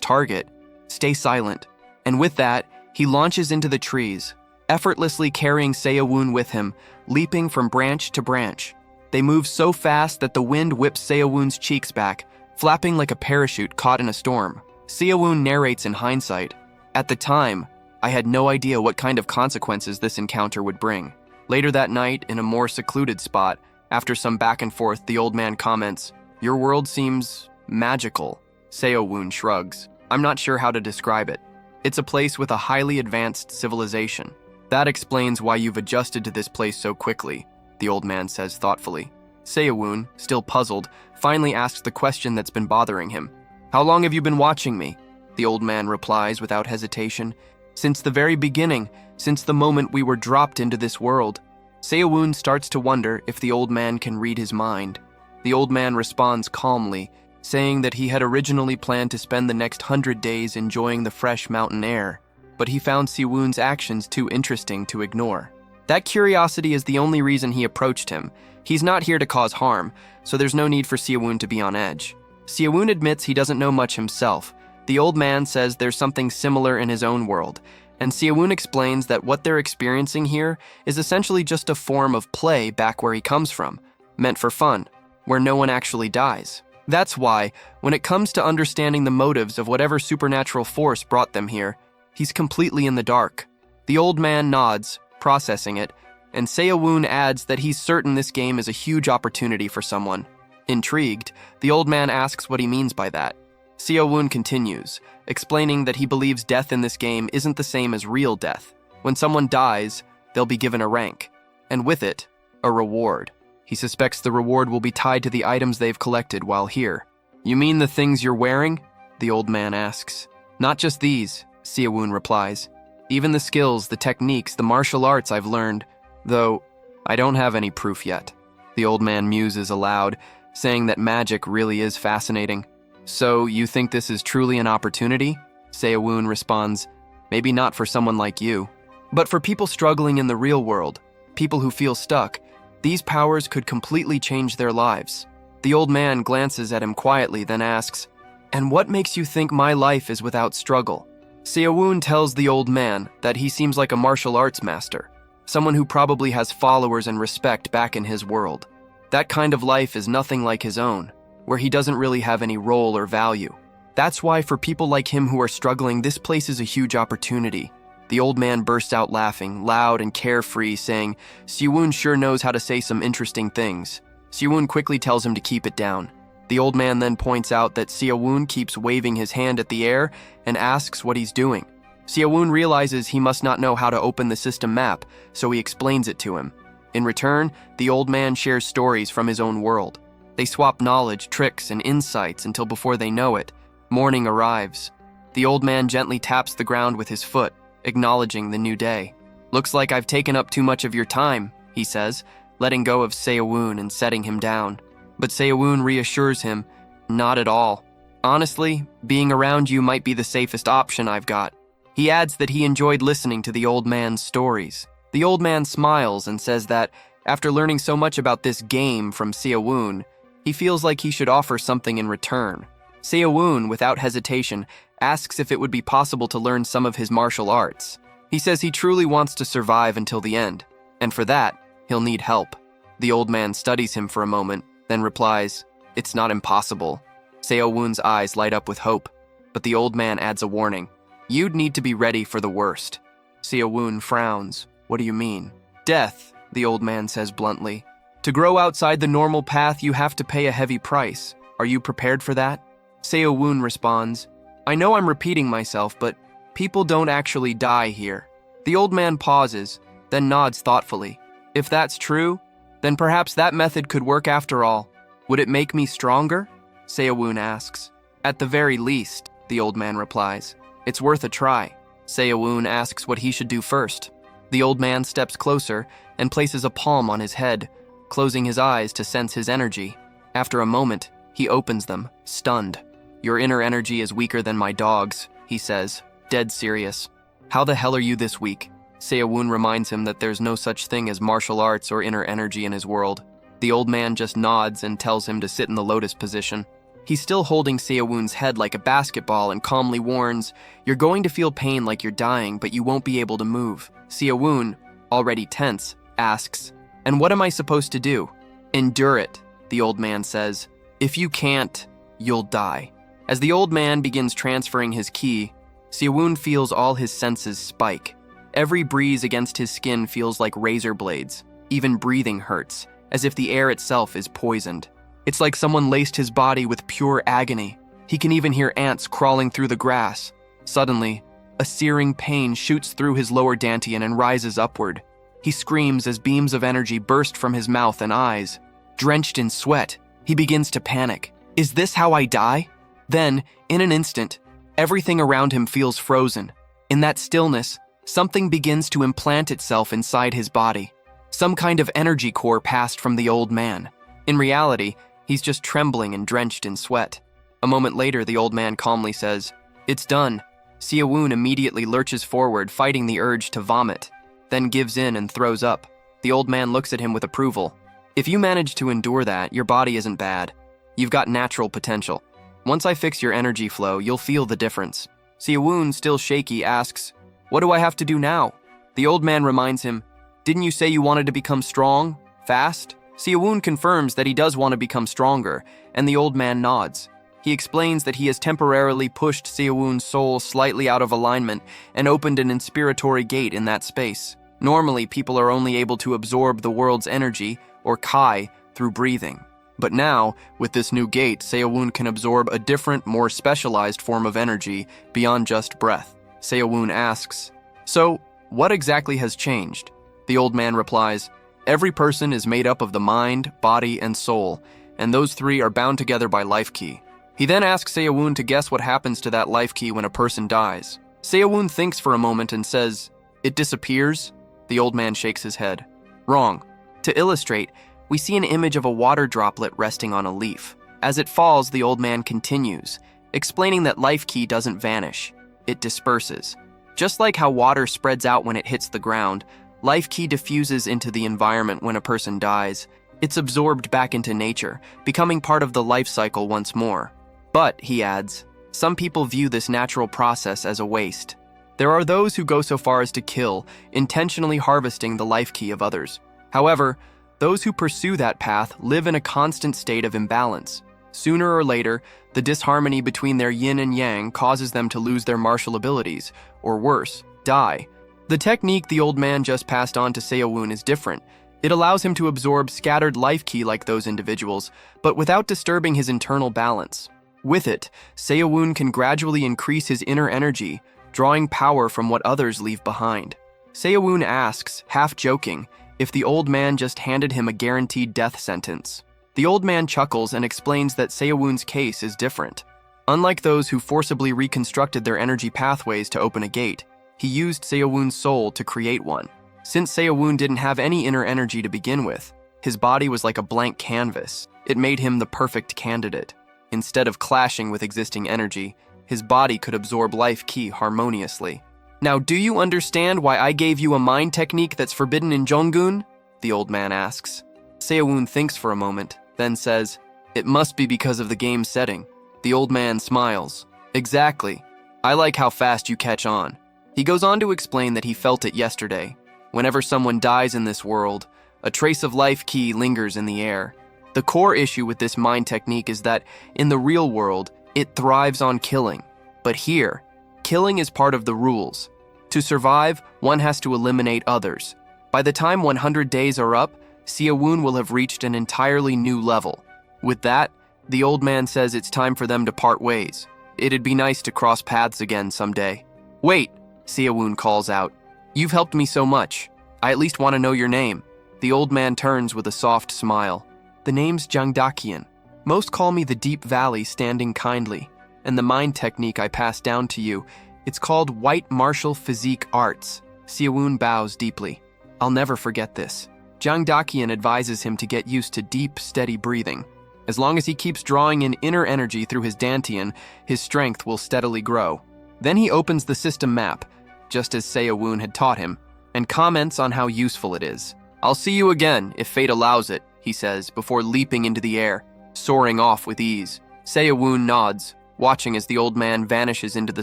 target, stay silent. And with that, he launches into the trees, effortlessly carrying Sewun with him, leaping from branch to branch. They move so fast that the wind whips Sewun's cheeks back, flapping like a parachute caught in a storm. Sewun narrates in hindsight, At the time, I had no idea what kind of consequences this encounter would bring. Later that night, in a more secluded spot, after some back and forth, the old man comments, Your world seems magical. Sewun shrugs. I'm not sure how to describe it. It's a place with a highly advanced civilization. That explains why you've adjusted to this place so quickly, the old man says thoughtfully. Sewun, still puzzled, finally asks the question that's been bothering him. How long have you been watching me? The old man replies without hesitation. Since the very beginning, since the moment we were dropped into this world. Sewun starts to wonder if the old man can read his mind. The old man responds calmly, saying that he had originally planned to spend the next 100 days enjoying the fresh mountain air, but he found Sewun's actions too interesting to ignore. That curiosity is the only reason he approached him. He's not here to cause harm, so there's no need for Sewun to be on edge. Sewun admits he doesn't know much himself. The old man says there's something similar in his own world, and Sewun explains that what they're experiencing here is essentially just a form of play back where he comes from, meant for fun, where no one actually dies. That's why, when it comes to understanding the motives of whatever supernatural force brought them here, he's completely in the dark. The old man nods, processing it, and Sewun adds that he's certain this game is a huge opportunity for someone. Intrigued, the old man asks what he means by that. Sewun continues, explaining that he believes death in this game isn't the same as real death. When someone dies, they'll be given a rank, and with it, a reward. He suspects the reward will be tied to the items they've collected while here. You mean the things you're wearing? The old man asks. Not just these, Sewun replies. Even the skills, the techniques, the martial arts I've learned, though I don't have any proof yet. The old man muses aloud, saying that magic really is fascinating. So, you think this is truly an opportunity? Sewun responds, Maybe not for someone like you, but for people struggling in the real world, people who feel stuck. These powers could completely change their lives. The old man glances at him quietly, then asks, And what makes you think my life is without struggle? Sewun tells the old man that he seems like a martial arts master, someone who probably has followers and respect back in his world. That kind of life is nothing like his own, where he doesn't really have any role or value. That's why for people like him who are struggling, this place is a huge opportunity. The old man bursts out laughing, loud and carefree, saying, Sewun sure knows how to say some interesting things. Sewun quickly tells him to keep it down. The old man then points out that Sewun keeps waving his hand at the air and asks what he's doing. Sewun realizes he must not know how to open the system map, so he explains it to him. In return, the old man shares stories from his own world. They swap knowledge, tricks, and insights until before they know it, morning arrives. The old man gently taps the ground with his foot, acknowledging the new day. Looks like I've taken up too much of your time, he says, letting go of Sewun and setting him down. But Sewun reassures him, not at all. Honestly, being around you might be the safest option I've got. He adds that he enjoyed listening to the old man's stories. The old man smiles and says that, after learning so much about this game from Sewun, He feels like he should offer something in return. Seo-woon, without hesitation, asks if it would be possible to learn some of his martial arts. He says he truly wants to survive until the end, and for that, he'll need help. The old man studies him for a moment, then replies, "It's not impossible." Seo-woon's eyes light up with hope, but the old man adds a warning. "You'd need to be ready for the worst." Seo-woon frowns. "What do you mean?" "Death," the old man says bluntly. "To grow outside the normal path, you have to pay a heavy price. Are you prepared for that?" Seo-woon responds, "I know I'm repeating myself, but people don't actually die here." The old man pauses, then nods thoughtfully. "If that's true, then perhaps that method could work after all. Would it make me stronger?" Seo-woon asks. "At the very least," the old man replies. "It's worth a try." Seo-woon asks what he should do first. The old man steps closer and places a palm on his head, closing his eyes to sense his energy. After a moment, he opens them, stunned. "Your inner energy is weaker than my dog's," he says, dead serious. "How the hell are you this weak?" Seo-woon reminds him that there's no such thing as martial arts or inner energy in his world. The old man just nods and tells him to sit in the lotus position. He's still holding Seo-woon's head like a basketball and calmly warns, "You're going to feel pain like you're dying, but you won't be able to move." Seo-woon, already tense, asks, "And what am I supposed to do?" "Endure it," the old man says. "If you can't, you'll die." As the old man begins transferring his ki, Seo-woon feels all his senses spike. Every breeze against his skin feels like razor blades. Even breathing hurts, as if the air itself is poisoned. It's like someone laced his body with pure agony. He can even hear ants crawling through the grass. Suddenly, a searing pain shoots through his lower dantian and rises upward. He screams as beams of energy burst from his mouth and eyes. Drenched in sweat, he begins to panic. Is this how I die? Then, in an instant, everything around him feels frozen. In that stillness, something begins to implant itself inside his body. Some kind of energy core passed from the old man. In reality, he's just trembling and drenched in sweat. A moment later, the old man calmly says, "It's done." Seo-woon immediately lurches forward, fighting the urge to vomit, then gives in and throws up. The old man looks at him with approval. "If you manage to endure that, your body isn't bad. You've got natural potential. Once I fix your energy flow, you'll feel the difference." Seo-woon, still shaky, asks, "What do I have to do now?" The old man reminds him, "Didn't you say you wanted to become strong? Fast?" Seo-woon confirms that he does want to become stronger, and the old man nods. He explains that he has temporarily pushed Seo-woon's soul slightly out of alignment and opened an inspiratory gate in that space. Normally, people are only able to absorb the world's energy, or kai, through breathing. But now, with this new gate, Seo-woon can absorb a different, more specialized form of energy beyond just breath. Seo-woon asks, "So, what exactly has changed?" The old man replies, "Every person is made up of the mind, body, and soul, and those three are bound together by life ki." He then asks Seo-woon to guess what happens to that life ki when a person dies. Seo-woon thinks for a moment and says, "It disappears?" The old man shakes his head. "Wrong. To illustrate, we see an image of a water droplet resting on a leaf. As it falls, the old man continues, explaining that life ki doesn't vanish. It disperses. Just like how water spreads out when it hits the ground, life ki diffuses into the environment when a person dies. It's absorbed back into nature, becoming part of the life cycle once more. But, he adds, some people view this natural process as a waste. There are those who go so far as to kill, intentionally harvesting the life ki of others. However, those who pursue that path live in a constant state of imbalance. Sooner or later, the disharmony between their yin and yang causes them to lose their martial abilities, or worse, die. The technique the old man just passed on to Seo-woon is different. It allows him to absorb scattered life ki like those individuals, but without disturbing his internal balance. With it, Seo-woon can gradually increase his inner energy, drawing power from what others leave behind. Seo-woon asks, half joking, if the old man just handed him a guaranteed death sentence. The old man chuckles and explains that Seo-woon's case is different. Unlike those who forcibly reconstructed their energy pathways to open a gate, he used Seo-woon's soul to create one. Since Seo-woon didn't have any inner energy to begin with, his body was like a blank canvas. It made him the perfect candidate. Instead of clashing with existing energy, his body could absorb life ki harmoniously. "Now, do you understand why I gave you a mind technique that's forbidden in Jonggun?" the old man asks. Seo-woon thinks for a moment, then says, It must be because of the game's setting. The old man smiles. Exactly. I like how fast you catch on. He goes on to explain that he felt it yesterday. Whenever someone dies in this world, a trace of life key lingers in the air. The core issue with this mind technique is that in the real world, it thrives on killing. But here, killing is part of the rules. To survive, one has to eliminate others. By the time 100 days are up, Seowon will have reached an entirely new level. With that, the old man says it's time for them to part ways. It'd be nice to cross paths again someday. Wait, Seowon calls out. You've helped me so much. I at least want to know your name. The old man turns with a soft smile. The name's Jangdakian. Most call me the Deep Valley Standing Kindly. And the mind technique I passed down to you, it's called White Martial Physique Arts. Seowon bows deeply. I'll never forget this. Jangdakian advises him to get used to deep, steady breathing. As long as he keeps drawing in inner energy through his dantian, his strength will steadily grow. Then he opens the system map, just as Seowon had taught him, and comments on how useful it is. I'll see you again, if fate allows it, he says, before leaping into the air, soaring off with ease. Seowon nods, watching as the old man vanishes into the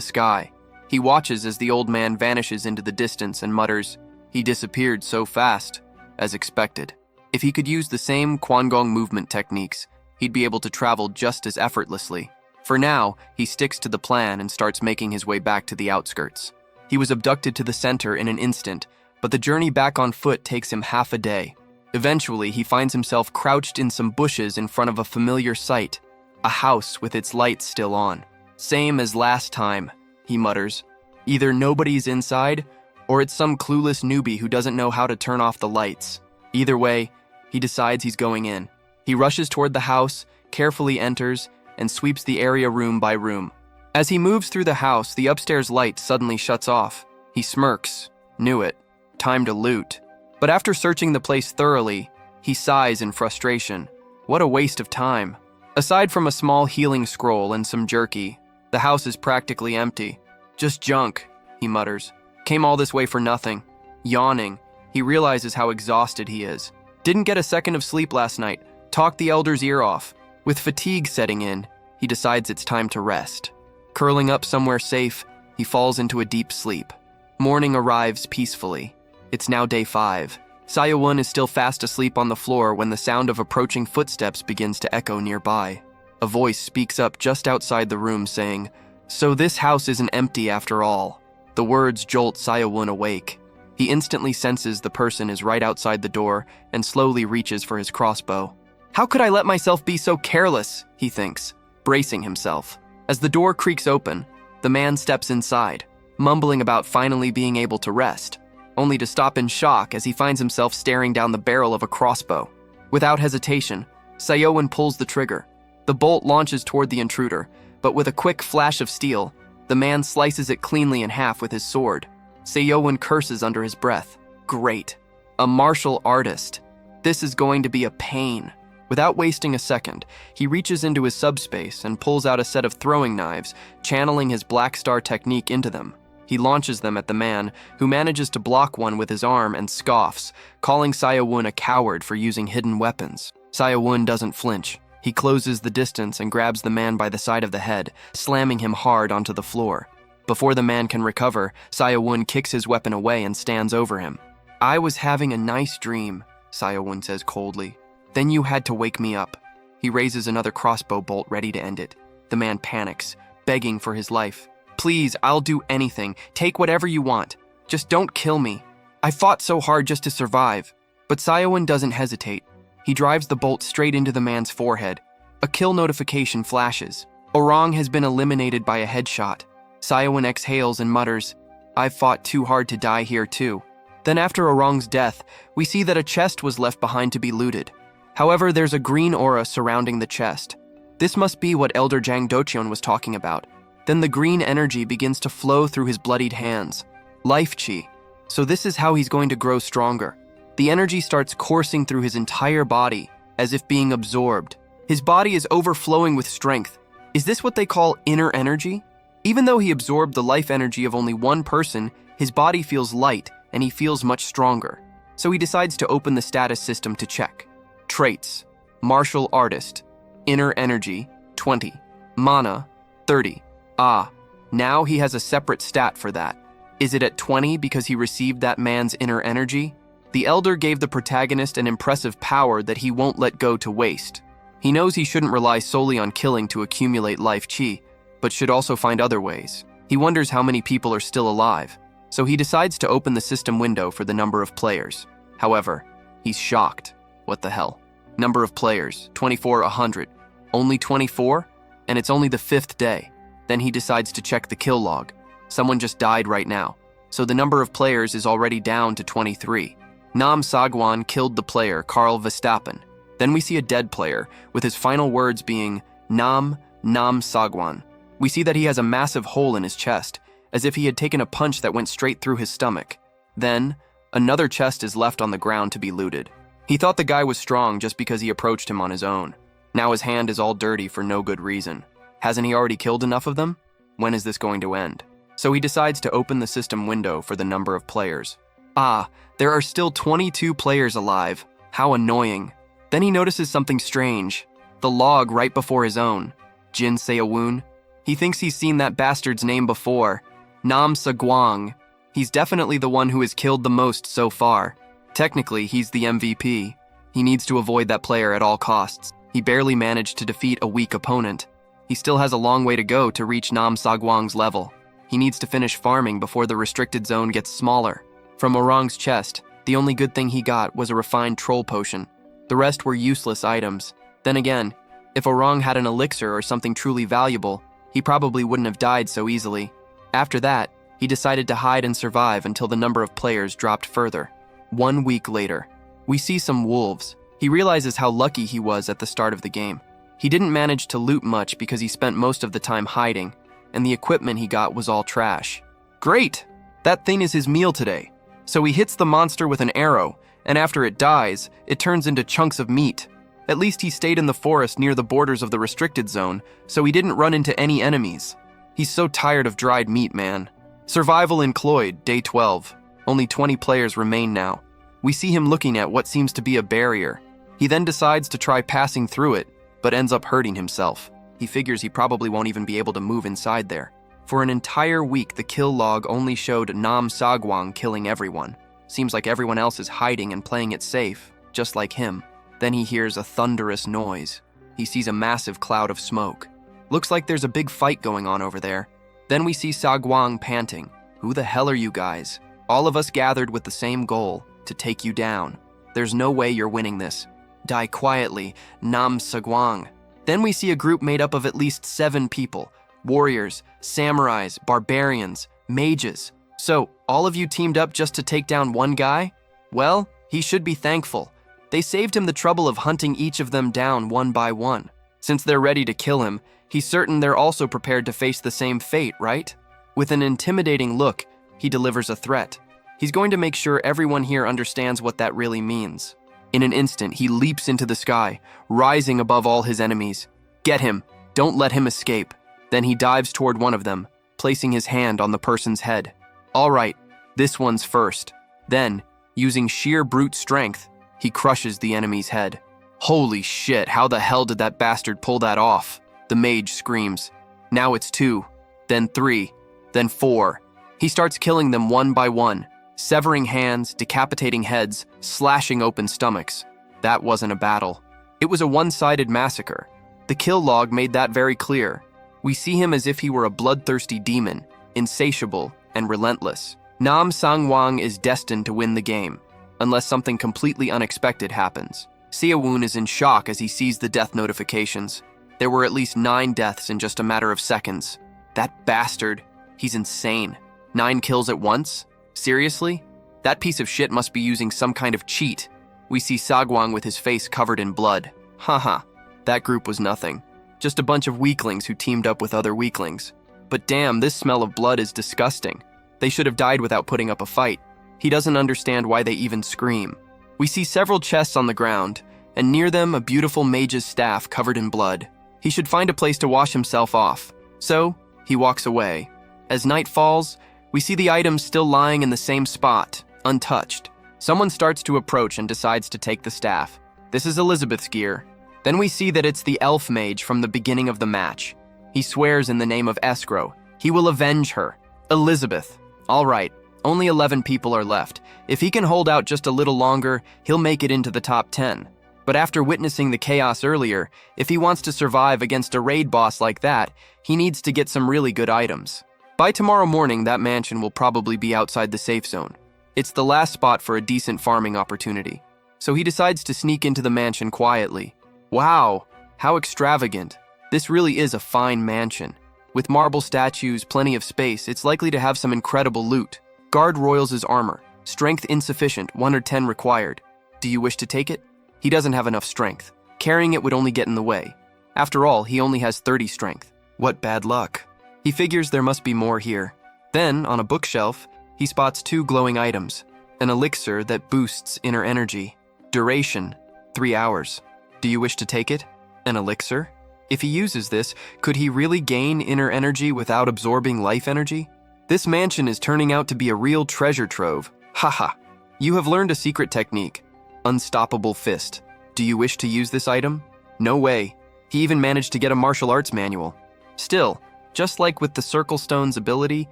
sky. He watches as the old man vanishes into the distance and mutters, he disappeared so fast, as expected. If he could use the same Kwangong movement techniques, he'd be able to travel just as effortlessly. For now, he sticks to the plan and starts making his way back to the outskirts. He was abducted to the center in an instant, but the journey back on foot takes him half a day. Eventually, he finds himself crouched in some bushes in front of a familiar sight, a house with its lights still on. Same as last time, he mutters. Either nobody's inside, or it's some clueless newbie who doesn't know how to turn off the lights. Either way, he decides he's going in. He rushes toward the house, carefully enters, and sweeps the area room by room. As he moves through the house, the upstairs light suddenly shuts off. He smirks. Knew it. Time to loot. But after searching the place thoroughly, he sighs in frustration. What a waste of time. Aside from a small healing scroll and some jerky, the house is practically empty. Just junk, he mutters. Came all this way for nothing. Yawning, he realizes how exhausted he is. Didn't get a second of sleep last night. Talked the elder's ear off. With fatigue setting in, he decides it's time to rest. Curling up somewhere safe, he falls into a deep sleep. Morning arrives peacefully. It's now day 5. Seowon is still fast asleep on the floor when the sound of approaching footsteps begins to echo nearby. A voice speaks up just outside the room saying, "So this house isn't empty after all." The words jolt Seowon awake. He instantly senses the person is right outside the door and slowly reaches for his crossbow. How could I let myself be so careless, he thinks, bracing himself. As the door creaks open, the man steps inside, mumbling about finally being able to rest, only to stop in shock as he finds himself staring down the barrel of a crossbow. Without hesitation, Seowon pulls the trigger. The bolt launches toward the intruder, but with a quick flash of steel, the man slices it cleanly in half with his sword. Seowon curses under his breath. Great. A martial artist. This is going to be a pain. Without wasting a second, he reaches into his subspace and pulls out a set of throwing knives, channeling his Black Star technique into them. He launches them at the man, who manages to block one with his arm and scoffs, calling Seowon a coward for using hidden weapons. Seowon doesn't flinch. He closes the distance and grabs the man by the side of the head, slamming him hard onto the floor. Before the man can recover, Seowon kicks his weapon away and stands over him. I was having a nice dream, Seowon says coldly. Then you had to wake me up. He raises another crossbow bolt ready to end it. The man panics, begging for his life. Please, I'll do anything. Take whatever you want. Just don't kill me. I fought so hard just to survive. But Seowon doesn't hesitate. He drives the bolt straight into the man's forehead. A kill notification flashes. Orang has been eliminated by a headshot. Seowon exhales and mutters, I've fought too hard to die here too. Then after Orang's death, we see that a chest was left behind to be looted. However, there's a green aura surrounding the chest. This must be what Elder Jang Docheon was talking about. Then the green energy begins to flow through his bloodied hands. Life chi. So this is how he's going to grow stronger. The energy starts coursing through his entire body, as if being absorbed. His body is overflowing with strength. Is this what they call inner energy? Even though he absorbed the life energy of only one person, his body feels light and he feels much stronger. So he decides to open the status system to check. Traits: martial artist. Inner energy, 20. Mana, 30. Ah, now he has a separate stat for that. Is it at 20 because he received that man's inner energy? The Elder gave the protagonist an impressive power that he won't let go to waste. He knows he shouldn't rely solely on killing to accumulate life chi, but should also find other ways. He wonders how many people are still alive, so he decides to open the system window for the number of players. However, he's shocked. What the hell? Number of players, 24,100. Only 24? And it's only the 5th day. Then he decides to check the kill log. Someone just died right now, so the number of players is already down to 23. Nam Sagwan killed the player, Karl Verstappen. Then we see a dead player, with his final words being, Nam Sagwan. We see that he has a massive hole in his chest, as if he had taken a punch that went straight through his stomach. Then, another chest is left on the ground to be looted. He thought the guy was strong just because he approached him on his own. Now his hand is all dirty for no good reason. Hasn't he already killed enough of them? When is this going to end? So he decides to open the system window for the number of players. Ah, there are still 22 players alive. How annoying. Then he notices something strange. The log right before his own. Jin Seowon. He thinks he's seen that bastard's name before. Nam Sagwang. He's definitely the one who has killed the most so far. Technically, he's the MVP. He needs to avoid that player at all costs. He barely managed to defeat a weak opponent. He still has a long way to go to reach Nam Sagwang's level. He needs to finish farming before the restricted zone gets smaller. From Orang's chest, the only good thing he got was a refined troll potion. The rest were useless items. Then again, if Orang had an elixir or something truly valuable, he probably wouldn't have died so easily. After that, he decided to hide and survive until the number of players dropped further. 1 week later, we see some wolves. He realizes how lucky he was at the start of the game. He didn't manage to loot much because he spent most of the time hiding, and the equipment he got was all trash. Great! That thing is his meal today. So he hits the monster with an arrow, and after it dies, it turns into chunks of meat. At least he stayed in the forest near the borders of the restricted zone, so he didn't run into any enemies. He's so tired of dried meat, man. Survival in Cloyd, day 12. Only 20 players remain now. We see him looking at what seems to be a barrier. He then decides to try passing through it, but ends up hurting himself. He figures he probably won't even be able to move inside there. For an entire week, the kill log only showed Nam Sagwang killing everyone. Seems like everyone else is hiding and playing it safe, just like him. Then he hears a thunderous noise. He sees a massive cloud of smoke. Looks like there's a big fight going on over there. Then we see Sagwang panting. Who the hell are you guys? All of us gathered with the same goal, to take you down. There's no way you're winning this. Die quietly, Nam Sagwang. Then we see a group made up of at least 7 people. Warriors, samurais, barbarians, mages. So, all of you teamed up just to take down one guy? Well, he should be thankful. They saved him the trouble of hunting each of them down one by one. Since they're ready to kill him, he's certain they're also prepared to face the same fate, right? With an intimidating look, he delivers a threat. He's going to make sure everyone here understands what that really means. In an instant, he leaps into the sky, rising above all his enemies. Get him! Don't let him escape. Then he dives toward one of them, placing his hand on the person's head. All right, this one's first. Then, using sheer brute strength, he crushes the enemy's head. Holy shit, how the hell did that bastard pull that off? The mage screams. Now it's 2, then 3, then 4. He starts killing them one by one, severing hands, decapitating heads, slashing open stomachs. That wasn't a battle. It was a one-sided massacre. The kill log made that very clear. We see him as if he were a bloodthirsty demon, insatiable and relentless. Nam Sangwang is destined to win the game, unless something completely unexpected happens. Seowon is in shock as he sees the death notifications. There were at least 9 deaths in just a matter of seconds. That bastard, he's insane. 9 kills at once? Seriously? That piece of shit must be using some kind of cheat. We see Sagwang with his face covered in blood. Haha, that group was nothing. Just a bunch of weaklings who teamed up with other weaklings. But damn, this smell of blood is disgusting. They should have died without putting up a fight. He doesn't understand why they even scream. We see several chests on the ground, and near them a beautiful mage's staff covered in blood. He should find a place to wash himself off. So, he walks away. As night falls, we see the items still lying in the same spot, untouched. Someone starts to approach and decides to take the staff. This is Elizabeth's gear. Then we see that it's the elf mage from the beginning of the match. He swears in the name of Escrow. He will avenge her. Elizabeth. All right, only 11 people are left. If he can hold out just a little longer, he'll make it into the top 10. But after witnessing the chaos earlier, if he wants to survive against a raid boss like that, he needs to get some really good items. By tomorrow morning, that mansion will probably be outside the safe zone. It's the last spot for a decent farming opportunity. So he decides to sneak into the mansion quietly. Wow, how extravagant. This really is a fine mansion. With marble statues, plenty of space, it's likely to have some incredible loot. Guard Royals' armor. Strength insufficient, 1 or 10 required. Do you wish to take it? He doesn't have enough strength. Carrying it would only get in the way. After all, he only has 30 strength. What bad luck. He figures there must be more here. Then, on a bookshelf, he spots 2 glowing items. An elixir that boosts inner energy. Duration, 3 hours. Do you wish to take it? An elixir? If he uses this, could he really gain inner energy without absorbing life energy? This mansion is turning out to be a real treasure trove. Haha. You have learned a secret technique. Unstoppable fist. Do you wish to use this item? No way. He even managed to get a martial arts manual. Still, just like with the Circle Stone's ability,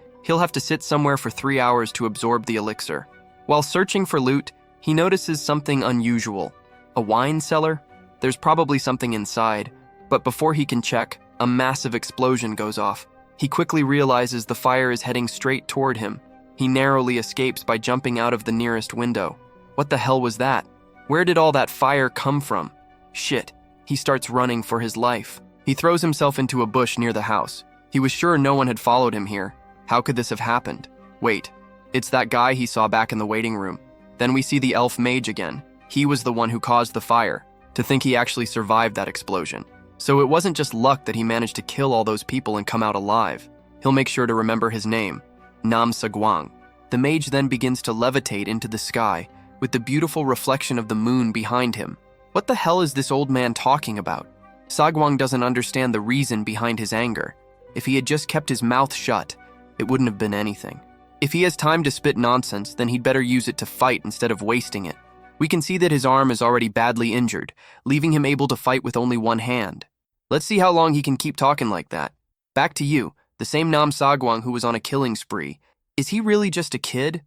he'll have to sit somewhere for 3 hours to absorb the elixir. While searching for loot, he notices something unusual. A wine cellar? There's probably something inside, but before he can check, a massive explosion goes off. He quickly realizes the fire is heading straight toward him. He narrowly escapes by jumping out of the nearest window. What the hell was that? Where did all that fire come from? Shit. He starts running for his life. He throws himself into a bush near the house. He was sure no one had followed him here. How could this have happened? Wait, it's that guy he saw back in the waiting room. Then we see the elf mage again. He was the one who caused the fire. To think he actually survived that explosion. So it wasn't just luck that he managed to kill all those people and come out alive. He'll make sure to remember his name, Nam Sagwang. The mage then begins to levitate into the sky, with the beautiful reflection of the moon behind him. What the hell is this old man talking about? Sagwang doesn't understand the reason behind his anger. If he had just kept his mouth shut, it wouldn't have been anything. If he has time to spit nonsense, then he'd better use it to fight instead of wasting it. We can see that his arm is already badly injured, leaving him able to fight with only one hand. Let's see how long he can keep talking like that. Back to you, the same Nam Sagwang who was on a killing spree. Is he really just a kid?